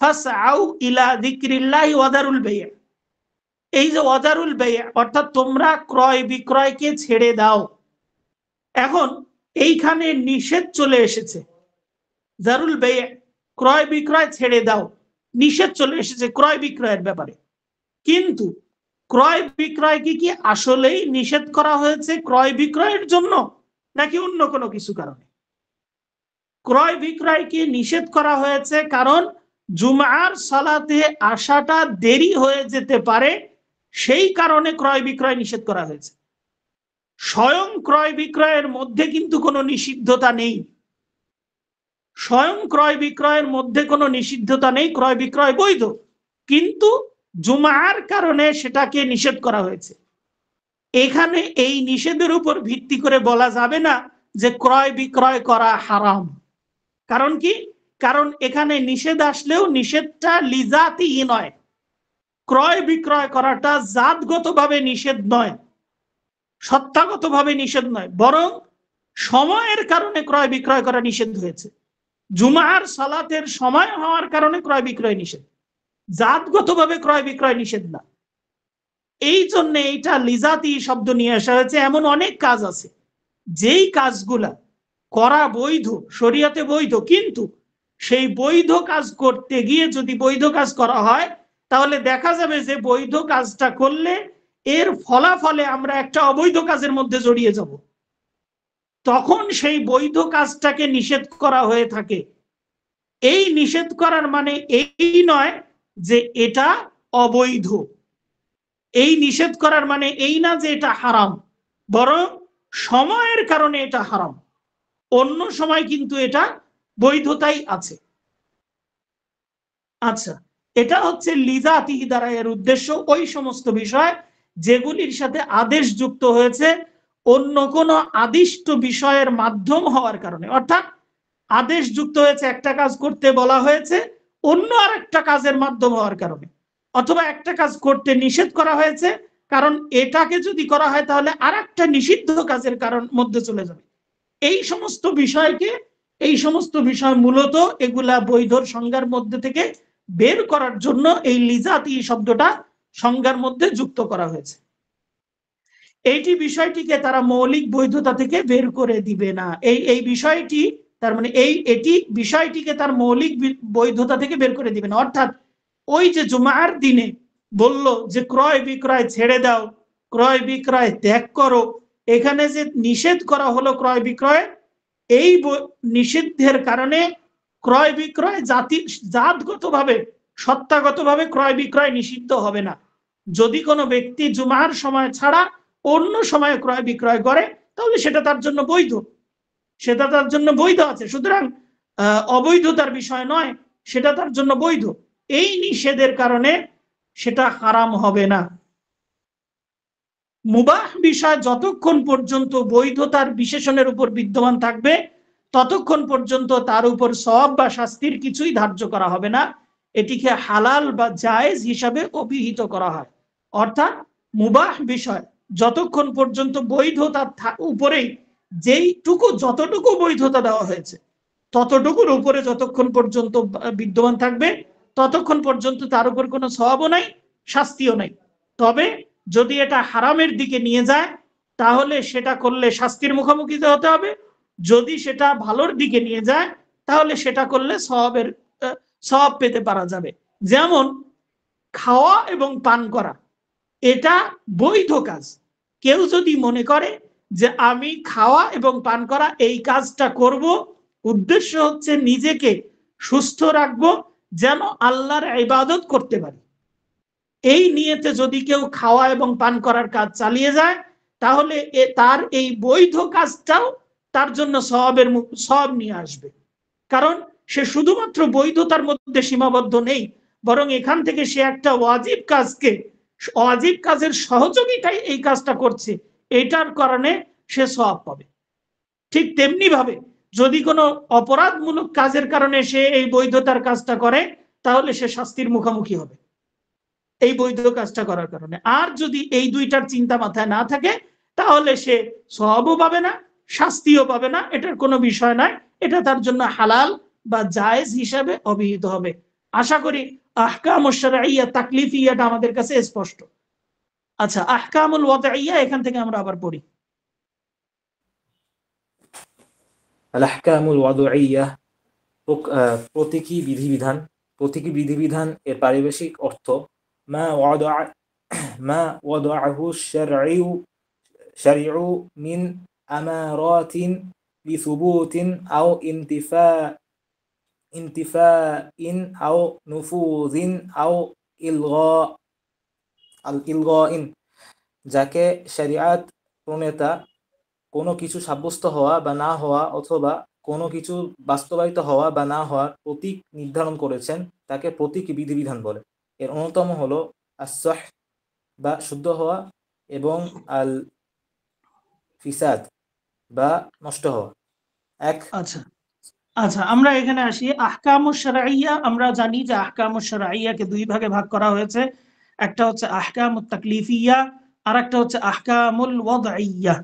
ফাসআউ ইলা যিকরিল্লাহি ওয়া যারুল বাই'। এই যে ওয়াজারুল বাই' অর্থাৎ তোমরা ক্রয় বিক্রয়কে ছেড়ে দাও। এখন এইখানে নিষেধ চলে এসেছে, জারুল বাই' ক্রয় বিক্রয় ছেড়ে দাও, নিষেধ চলে এসেছে ক্রয় বিক্রয়ের ব্যাপারে। কিন্তু ক্রয় বিক্রয় কি আসলেই নিষেধ করা হয়েছে ক্রয় বিক্রয়ের জন্য নাকি অন্য কোনো কিছু কারণে? ক্রয় বিক্রয়কে নিষেধ করা হয়েছে কারণ জুমার সালাতে আসাটা দেরি হয়ে যেতে পারে, সেই কারণে ক্রয় বিক্রয় নিষেধ করা হয়েছে। স্বয়ং ক্রয় বিক্রয়ের মধ্যে কিন্তু কোনো নিষিদ্ধতা নেই, স্বয়ং ক্রয় বিক্রয়ের মধ্যে কোনো নিষিদ্ধতা নেই, ক্রয় বিক্রয় বৈধ, কিন্তু জুমার কারণে সেটাকে নিষেধ করা হয়েছে। এখানে এই নিষেধের উপর ভিত্তি করে বলা যাবে না যে ক্রয় বিক্রয় করা হারাম। কারণ কি? কারণ এখানে নিষেধ আসলেও নিষেধটা লিজাতি নয়, ক্রয় বিক্রয় করাটা জাতগতভাবে নিষেধ নয়, সত্তাগতভাবে নিষেধ নয়, বরং সময়ের কারণে ক্রয় বিক্রয় করা নিষেধ হয়েছে। জুমার সালাতের সময় হওয়ার কারণে ক্রয় বিক্রয় নিষেধ, জাতগতভাবে ক্রয় বিক্রয় নিষেধ না। এই জন্য এইটা লিজাতি শব্দ নিয়ে আসা হয়েছে। এমন অনেক কাজ আছে যেই কাজগুলা করা বৈধ, শরীয়তে বৈধ, কিন্তু সেই বৈধ কাজ করতে গিয়ে যদি বৈধ কাজ করা হয় তাহলে দেখা যাবে যে বৈধ কাজটা করলে এর ফলাফলে আমরা একটা অবৈধ কাজের মধ্যে জড়িয়ে যাব, তখন সেই বৈধ কাজটাকে নিষেধ করা হয়ে থাকে। এই নিষেধ করার মানে এই নয় যে এটা অবৈধ, এই নিষেধ করার মানে এই না যে এটা হারাম, বরং সময়ের কারণে এটা হারাম, অন্য সময় কিন্তু এটা বৈধতাই আছে। আচ্ছা, এটা হচ্ছে লিজাতিহি দ্বারা এর উদ্দেশ্য ওই সমস্ত বিষয় যেগুলির সাথে আদেশ যুক্ত হয়েছে অন্য কোনো আদিষ্ট বিষয়ের মাধ্যম হওয়ার কারণে, অর্থাৎ আদেশ যুক্ত হয়েছে একটা কাজ করতে বলা হয়েছে অন্য আর একটা কাজের মাধ্যম হওয়ার কারণে, অথবা একটা কাজ করতে নিষেধ করা হয়েছে কারণ এটাকে যদি করা হয় তাহলে আর একটা নিষিদ্ধ কাজের কারণ মধ্যে চলে যাবে। এই সমস্ত বিষয়কে, এই সমস্ত বিষয় মূলত এগুলা বৈধর সংজ্ঞার মধ্যে থেকে বের করার জন্য এই লিজাতি শব্দটা সংজ্ঞার মধ্যে যুক্ত করা হয়েছে। এইটি বিষয়টিকে তারা মৌলিক বৈধতা থেকে বের করে দিবে না, এই বিষয়টি তার মানে এটি বিষয়টিকে তার মৌলিক বৈধতা থেকে বের করে দিবে না। অর্থাৎ ওই যে জুমার দিনে বলল যে ক্রয় বিক্রয় ছেড়ে দাও, ক্রয় বিক্রয় ত্যাগ করো, এখানে যে নিষেধ করা হলো ক্রয় বিক্রয়, এই নিষিদ্ধের কারণে ক্রয় বিক্রয় জাতগতভাবে, সত্তাগতভাবে ক্রয় বিক্রয় নিষিদ্ধ হবে না। যদি কোনো ব্যক্তি জুমার সময় ছাড়া অন্য সময়ে ক্রয় বিক্রয় করে তাহলে সেটা তার জন্য বৈধ, সেটা তার জন্য বৈধ আছে, সুতরাং অবৈধতার বিষয় নয়, সেটা তার জন্য বৈধ। এই নিষেধের কারণে সেটা হারাম হবে না। মুবাহ বিষয় যতক্ষণ পর্যন্ত বৈধতার বিশেষণের উপর বিদ্যমান থাকবে ততক্ষণ পর্যন্ত তার উপর সওয়াব বা শাস্তির কিছুই ধার্য করা হবে না, এটিকে হালাল বা জায়েজ হিসাবে অভিহিত করা হয়। অর্থাৎ মুবাহ বিষয় যতক্ষণ পর্যন্ত বৈধতার উপরেই, যেইটুকু যতটুকু বৈধতা দেওয়া হয়েছে ততটুকুর উপরে যতক্ষণ পর্যন্ত বিদ্যমান থাকবে ততক্ষণ পর্যন্ত তার উপর কোনো সওয়াবও নাই, শাস্তিও নাই। তবে যদি এটা হারামের দিকে নিয়ে যায় তাহলে সেটা করলে শাস্তির মুখোমুখি হতে হবে, যদি সেটা ভালোর দিকে নিয়ে যায় তাহলে সেটা করলে সওয়াব পেতে পারা যাবে। যেমন খাওয়া এবং পান করা, এটা বৈধ কাজ। কেউ যদি মনে করে যে আমি খাওয়া এবং পান করা এই কাজটা করব, উদ্দেশ্য হচ্ছে নিজেকে সুস্থ রাখবো যেন আল্লাহর ইবাদত করতে পারি, এই নিয়তে যদি কেউ খাওয়া এবং পান করার কাজ চালিয়ে যায়, তাহলে তার এই বৈধ কাজটাও তার জন্য সওয়াব নিয়ে আসবে। কারণ সে শুধুমাত্র বৈধতার মধ্যে সীমাবদ্ধ নেই, বরং এখান থেকে সে একটা ওয়াজিব কাজের সহযোগিতায় এই কাজটা করছে, এটার কারণে সে সওয়াব পাবে। ঠিক তেমনি ভাবে যদি কোনো অপরাধমূলক কাজের কারণে সে এই বৈধতার কাজটা করে, তাহলে সে শাস্তির মুখোমুখি হবে এই বৈধ কাজটা করার কারণে। আর যদি এই দুইটার চিন্তা মাথায় না থাকে, তাহলে সে সওয়াবও পাবে না, শাস্তিও পাবে না, এটার কোনো বিষয় নয়, এটা তার জন্য হালাল বা জায়েজ হিসাবে অভিহিত হবে। আশা করি আহকামুশ শারঈয়া তাকলিফিয়াটা আমাদের কাছে স্পষ্ট। আচ্ছা, আহকামুল ওয়াদঈয়া এখান থেকে আমরা আবার পড়ি। আল আহকামুল ওয়াদঈয়া, প্রতীকী বিধিবিধান। প্রতীকী বিধিবিধান এর পারিভাষিক অর্থ মা ওয়াদাআহু শারঈউ মিন আমারাতিন লিসুবুতিন আও ইনতিফাইন আও নুফুযিন আও ইলগাইন, যাকে শরিয়াত প্রণেতা কোনো কিছু সাব্যস্ত হওয়া বা না হওয়া অথবা কোনো কিছু বাস্তবায়িত হওয়া বা না হওয়ার প্রতীক নির্ধারণ করেছেন, তাকে প্রতীকী বিধিবিধান বলে। এর অন্যতম হলো আস-সহ বা শুদ্ধ হওয়া এবং আল ফিসাদ বা নষ্ট হওয়া। আচ্ছা আচ্ছা, আমরা এখানে আসি। আহকামুশ শারঈয়া, আমরা জানি যে আহকামুশ শারঈয়াকে দুই ভাগে ভাগ করা হয়েছে। একটা হচ্ছে আহকামুত তাকলিফিয়া, আর একটা হচ্ছে আহকামুল ওয়াদঈয়া।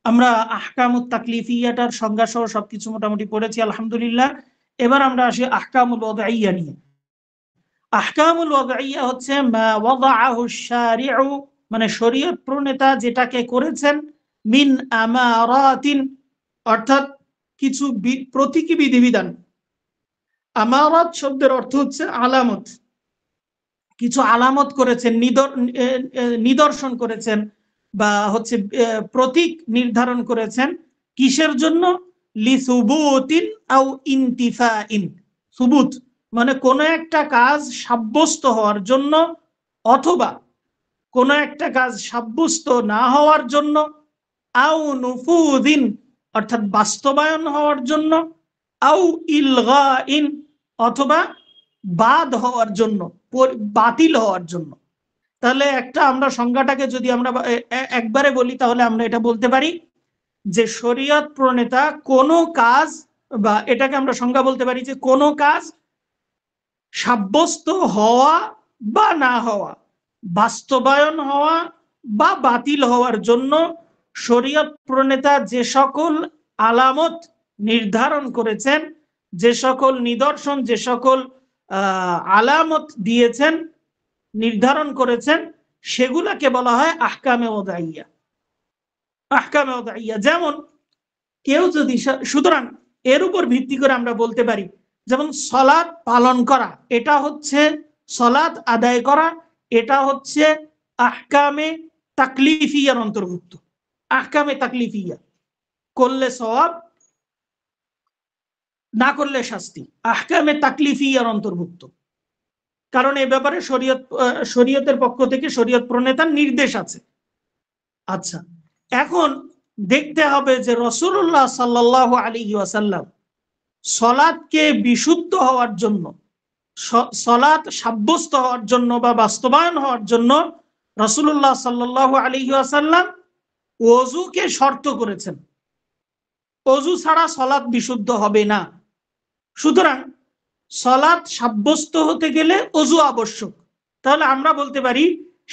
আমরা আহকামুত তাকলিফিয়াটার সংজ্ঞা সহ সবকিছু মোটামুটি পড়েছি আলহামদুলিল্লাহ। এবার আমরা আসি আহকামুল ওয়াদঈয়া নিয়ে। আহকামুল ওয়াদঈয়া হচ্ছে মা ওয়াদাআহু শারিউ, মানে শরীয়ত প্রণেতা যেটাকে করেছেন, মিন আমারাতিন, অর্থাৎ কিছু প্রতীকী বিধিবিধান। আমারাত শব্দের অর্থ হচ্ছে আলামত। কিছু আলামত করেছেন, নিদর্শন করেছেন, বা হচ্ছে প্রতীক নির্ধারণ করেছেন। কিসের জন্য? লিসুবুতিন আও ইনতিফাইন। সুবুত মানে কোনো একটা কাজ সাব্যস্ত হওয়ার জন্য, অথবা কোনো একটা কাজ সাব্যস্ত না হওয়ার জন্য, আও নুফুযিন অর্থাৎ বাস্তবায়ন হওয়ার জন্য, আও ইলগাইন অথবা বাদ হওয়ার জন্য, বাতিল হওয়ার জন্য। তাহলে একটা আমরা সংজ্ঞাটাকে যদি আমরা একবারে বলি, তাহলে আমরা এটা বলতে পারি যে শরীয়ত প্রণেতা কোনো কাজ, বা এটাকে আমরা সংজ্ঞা বলতে পারি যে কোনো কাজ সাব্যস্ত হওয়া বা না হওয়া, বাস্তবায়ন হওয়া বা বাতিল হওয়ার জন্য শরীয়ত প্রণেতা যে সকল আলামত নির্ধারণ করেছেন, যে সকল নিদর্শন, যে সকল আলামত দিয়েছেন, নির্ধারণ করেছেন, সেগুলাকে বলা হয় আহকামে ওয়াদঈয়া। আহকামে ওয়াদঈয়া যেমন কেউ যদি, সুতরাং এর উপর ভিত্তি করে আমরা বলতে পারি, যেমন সালাত পালন করা, এটা হচ্ছে সালাত আদায় করা, এটা হচ্ছে আহকামে তাকলিফিয়ার অন্তর্ভুক্ত। আহকামে তাকলিফিয়া, করলে সওয়াব, না করলে শাস্তি, আহকামে তাকলিফিয়ার অন্তর্ভুক্ত। কারণ এই ব্যাপারে শরীয়তের পক্ষ থেকে শরীয়ত প্রণেতার নির্দেশ আছে। আচ্ছা, এখন দেখতে হবে যে রাসূলুল্লাহ সাল্লাল্লাহু আলাইহি ওয়াসাল্লাম সালাতকে বিশুদ্ধ হওয়ার জন্য, সালাত সাব্যস্ত হওয়ার জন্য বা বাস্তবায়ন হওয়ার জন্য রাসূলুল্লাহ সাল্লাল্লাহু আলাইহি ওয়াসাল্লাম ওযুকে শর্ত করেছেন। ওযু ছাড়া সালাত বিশুদ্ধ হবে না। সুতরাং সালাত সাব্যস্ত হতে গেলে ওযু আবশ্যক। তাহলে আমরা বলতে পারি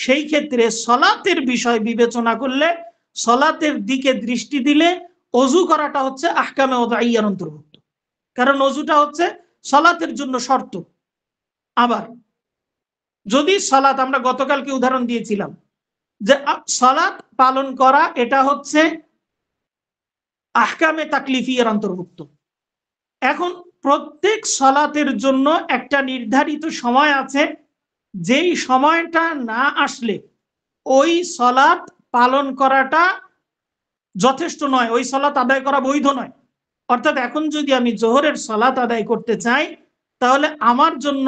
সেই ক্ষেত্রে সালাতের বিষয় বিবেচনা করলে, সালাতের দিকে দৃষ্টি দিলে ওযু করাটা হচ্ছে আহকামে ওয়াদঈয়ার অন্তর্ভুক্ত, কারণ ওযুটা হচ্ছে সালাতের জন্য শর্ত। আবার যদি সালাত, আমরা গতকালকে উদাহরণ দিয়েছিলাম যে সালাত পালন করা, এটা হচ্ছে আহকামে তাকলিফিয়ার অন্তর্ভুক্ত। এখন প্রত্যেক সালাতের জন্য একটা নির্ধারিত সময় আছে, যেই সময়টা না আসলে ওই সালাত পালন করাটা যথেষ্ট নয়, ওই সালাত আদায় করা বৈধ নয়। অর্থাৎ এখন যদি আমি জোহরের সালাত আদায় করতে চাই, তাহলে আমার জন্য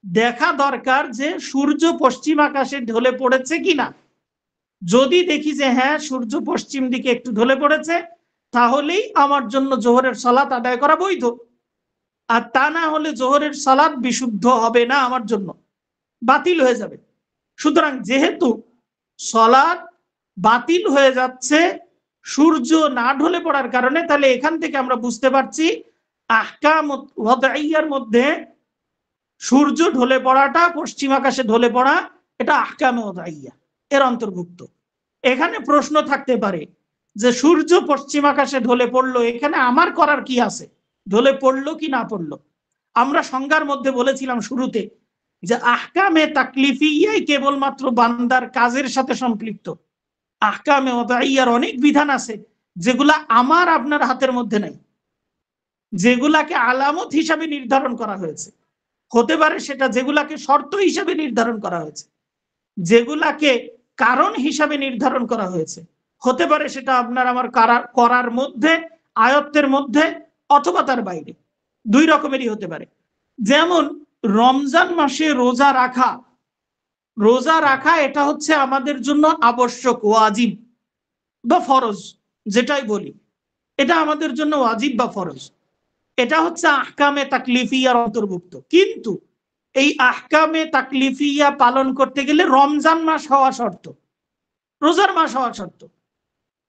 দেখা দরকার যে সূর্য পশ্চিম আকাশে ঢলে পড়েছে কিনা। যদি দেখি যে হ্যাঁ সূর্য পশ্চিম দিকে একটু ঢলে পড়েছে, তাহলেই আমার জন্য জোহরের সালাত আদায় করা বৈধ। আর তা না হলে জোহরের সালাত বিশুদ্ধ হবে না, আমার জন্য বাতিল হয়ে যাবে। সুতরাং যেহেতু সালাত বাতিল হয়ে যাচ্ছে সূর্য না ঢলে পড়ার কারণে, তাহলে এখান থেকে আমরা বুঝতে পারছি আহকাম ওয়াদাইয়ার মধ্যে সূর্য ঢলে পড়াটা, পশ্চিম আকাশে ঢলে পড়া, এটা আহকামে ওয়াদাইয়া এর অন্তর্ভুক্ত। এখানে প্রশ্ন থাকতে পারে যে সূর্য পশ্চিম আকাশে ঢলে পড়লো, এখানে আমার করার কি আছে, ঢলে পড়লো কি না পড়লো। আমরা সংজ্ঞার মধ্যে বলেছিলাম শুরুতে যে আহকামে তাকলিফিয়াই কেবলমাত্র বান্দার কাজের সাথে সম্পৃক্ত। আহকামে ওয়াদাইয়ার অনেক বিধান আছে যেগুলা আমার আপনার হাতের মধ্যে নাই, যেগুলাকে আলামত হিসাবে নির্ধারণ করা হয়েছে। হতে পারে সেটা যেগুলাকে শর্ত হিসাবে নির্ধারণ করা হয়েছে, যেগুলাকে কারণ হিসাবে নির্ধারণ করা হয়েছে। হতে পারে সেটা আপনার আমার করার মধ্যে, আয়ত্তের মধ্যে, অথবা তার বাইরে, দুই রকমেরই হতে পারে। যেমন রমজান মাসে রোজা রাখা, রোজা রাখা এটা হচ্ছে আমাদের জন্য আবশ্যক, ওয়াজিব বা ফরজ, যেটাই বলি এটা আমাদের জন্য ওয়াজিব বা ফরজ। এটা হচ্ছে আহকামে তাকলিফিয়ার অন্তর্ভুক্ত। কিন্তু এই আহকামে তাকলিফিয়া পালন করতে গেলে রমজান মাস হওয়া শর্ত, রোজার মাস হওয়া শর্ত।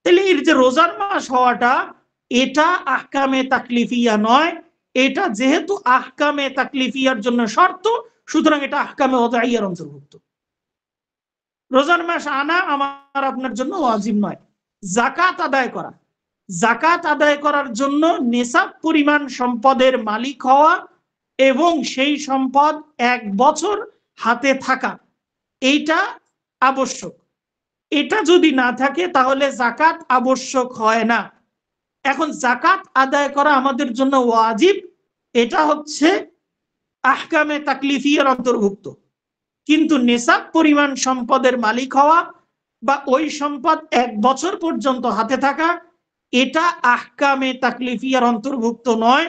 তাহলে এর যে রোজার মাস হওয়াটা, এটা আহকামে তাকলিফিয়া নয়। এটা যেহেতু আহকামে তাকলিফিয়ার জন্য শর্ত, সুতরাং এটা আহকামে ওয়াদাইয়ার অন্তর্ভুক্ত। রোজার মাস আনা আমার আপনার জন্য ওয়াজিব নয়। যাকাত আদায় করা, যাকাত আদায় করার জন্য নেসাব পরিমাণ সম্পদের মালিক হওয়া এবং সেই সম্পদ 1 বছর হাতে থাকা, এইটা আবশ্যক। এটা যদি না থাকে তাহলে যাকাত আবশ্যক হয় না। এখন যাকাত আদায় করা আমাদের জন্য ওয়াজিব, এটা হচ্ছে আহকামে তাকলিফিয়ার অন্তর্ভুক্ত। কিন্তু নেসাব পরিমাণ সম্পদের মালিক হওয়া বা ওই সম্পদ 1 বছর পর্যন্ত হাতে থাকা, এটা আহকামে তাকলিফিয়ার অন্তর্ভুক্ত নয়।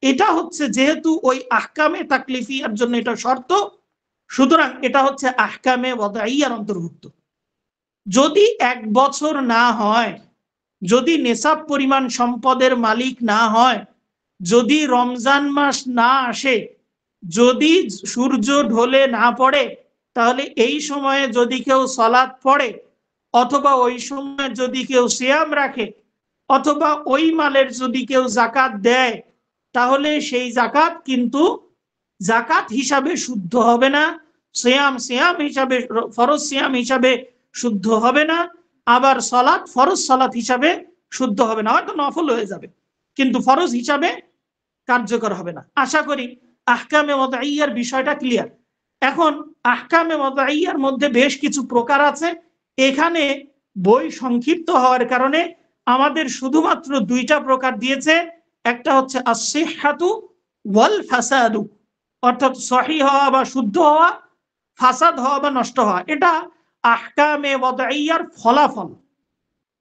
এটা হচ্ছে যেহেতু ওই আহকামে তাকলিফিয়ার জন্য এটা শর্ত, সুতরাং এটা হচ্ছে আহকামে ওয়াদাইয়ার অন্তর্ভুক্ত। যদি 1 বছর না হয়, যদি নেসাব পরিমাণ সম্পদের মালিক না হয়, যদি রমজান মাস না আসে, যদি সূর্য ঢলে না পড়ে, তাহলে এই সময়ে যদি কেউ সালাত পড়ে, অথবা ওই সময় যদি কেউ সিয়াম রাখে, অথবা ওই মালের যদি কেউ যাকাত দেয়, তাহলে সেই যাকাত কিন্তু যাকাত হিসাবে শুদ্ধ হবে না, সিয়াম হিসাবে, ফরজ সিয়াম হিসাবে শুদ্ধ হবে না, আবার সালাত ফরজ সালাত হিসাবে শুদ্ধ হবে না। হয়তো নফল হয়ে যাবে কিন্তু ফরজ হিসাবে কার্যকর হবে না। আশা করি আহকামে ওয়াদাইয়ার বিষয়টা ক্লিয়ার। এখন আহকামে ওয়াদাইয়ার মধ্যে বেশ কিছু প্রকার আছে। এখানে বই সংক্ষিপ্ত হওয়ার কারণে আমাদের শুধুমাত্র 2টা প্রকার দিয়েছে। একটা হচ্ছে আসিহাতু ওয়াল ফাসাদু, অর্থাৎ সহিহ হওয়া বা শুদ্ধ হওয়া, ফাসাদ হওয়া বা নষ্ট হওয়া। এটা আহকামে ওয়াদাইয়ার ফলাফল।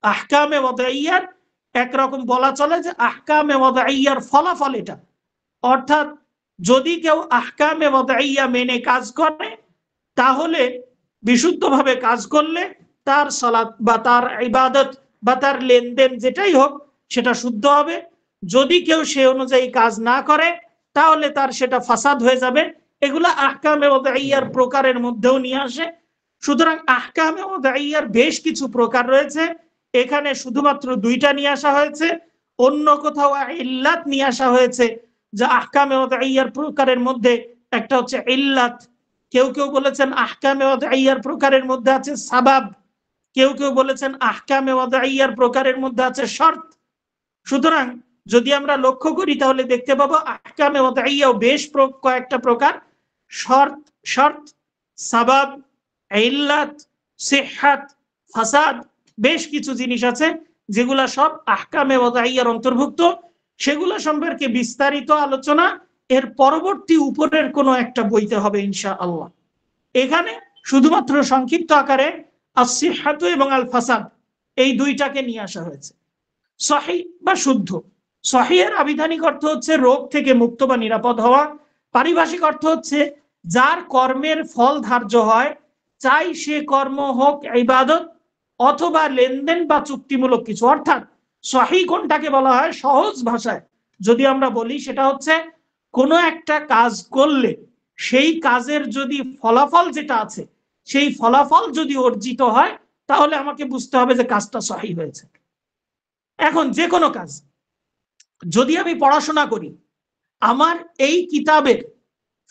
আহকামে ওয়াদাইয়ার একরকম বলা চলে যে আহকামে ওয়াদাইয়ার ফলাফল এটা। অর্থাৎ যদি কেউ আহকামে ওয়াদাইয়া মেনে কাজ করে, তাহলে বিশুদ্ধভাবে কাজ করলে তার সালাত বা তার ইবাদত বা তার লেনদেন যেটাই হোক সেটা শুদ্ধ হবে। যদি কেউ সে অনুযায়ী কাজ না করে, তাহলে তার সেটা ফাসাদ হয়ে যাবে। এগুলা আহকামে ওয়াদাইয়ার প্রকারের মধ্যেও নিয়ে আসে। সুতরাং আহকামে ওয়াদাইয়ার বেশ কিছু প্রকার রয়েছে। এখানে শুধুমাত্র 2টা নিয়ে আসা হয়েছে, অন্য কোথাও ইল্লাত নিয়ে আসা হয়েছে। যা আহকামে ওয়াদাইয়ার প্রকারের মধ্যে একটা হচ্ছে ইল্লাত, কেউ কেউ বলেছেন আহকামে ওয়াদাইয়ার প্রকারের মধ্যে আছে সাবাব, কেউ কেউ বলেছেন আহকামে ওয়াদাইয়ার প্রকারের মধ্যে আছে শর্ত। সুতরাং যদি আমরা লক্ষ্য করি তাহলে দেখতে পাবো আহকামে ওয়াদাইয়াও বেশ কয়েকটা প্রকার। শর্ত, সাবাব, ইল্লাত, সিহহাত, ফাসাদ, বেশ কিছু জিনিস আছে যেগুলা সব আহকামে ওয়াদাইয়ার অন্তর্ভুক্ত। সেগুলো সম্পর্কে বিস্তারিত আলোচনা এর পরবর্তী উপরের কোনো একটা বইতে হবে ইনশাআল্লাহ। এখানে শুধুমাত্র সংক্ষিপ্ত আকারে আসিহাতু এবং আল ফাসাদ, এই দুইটাকে নিয়ে আসা হয়েছে। সহিহ বা শুদ্ধ, সহিহের আবিধানিক অর্থ হচ্ছে রোগ থেকে মুক্ত বা নিরাপদ হওয়া। পারিভাষিক অর্থ হচ্ছে যার কর্মের ফল ধার্য হয়, চাই সে কর্ম হোক ইবাদত অথবা লেনদেন বা চুক্তিমূলক কিছু। অর্থাৎ সহিহ কোনটাকে বলা হয়, সহজ ভাষায় যদি আমরা বলি সেটা হচ্ছে কোনো একটা কাজ করলে সেই কাজের যদি ফলাফল যেটা আছে সেই ফলাফল যদি অর্জিত হয় তাহলে আমাকে বুঝতে হবে যে কাজটা সহিহ হয়েছে। এখন যে কোনো কাজ, যদি আমি পড়াশোনা করি, আমার এই কিতাবের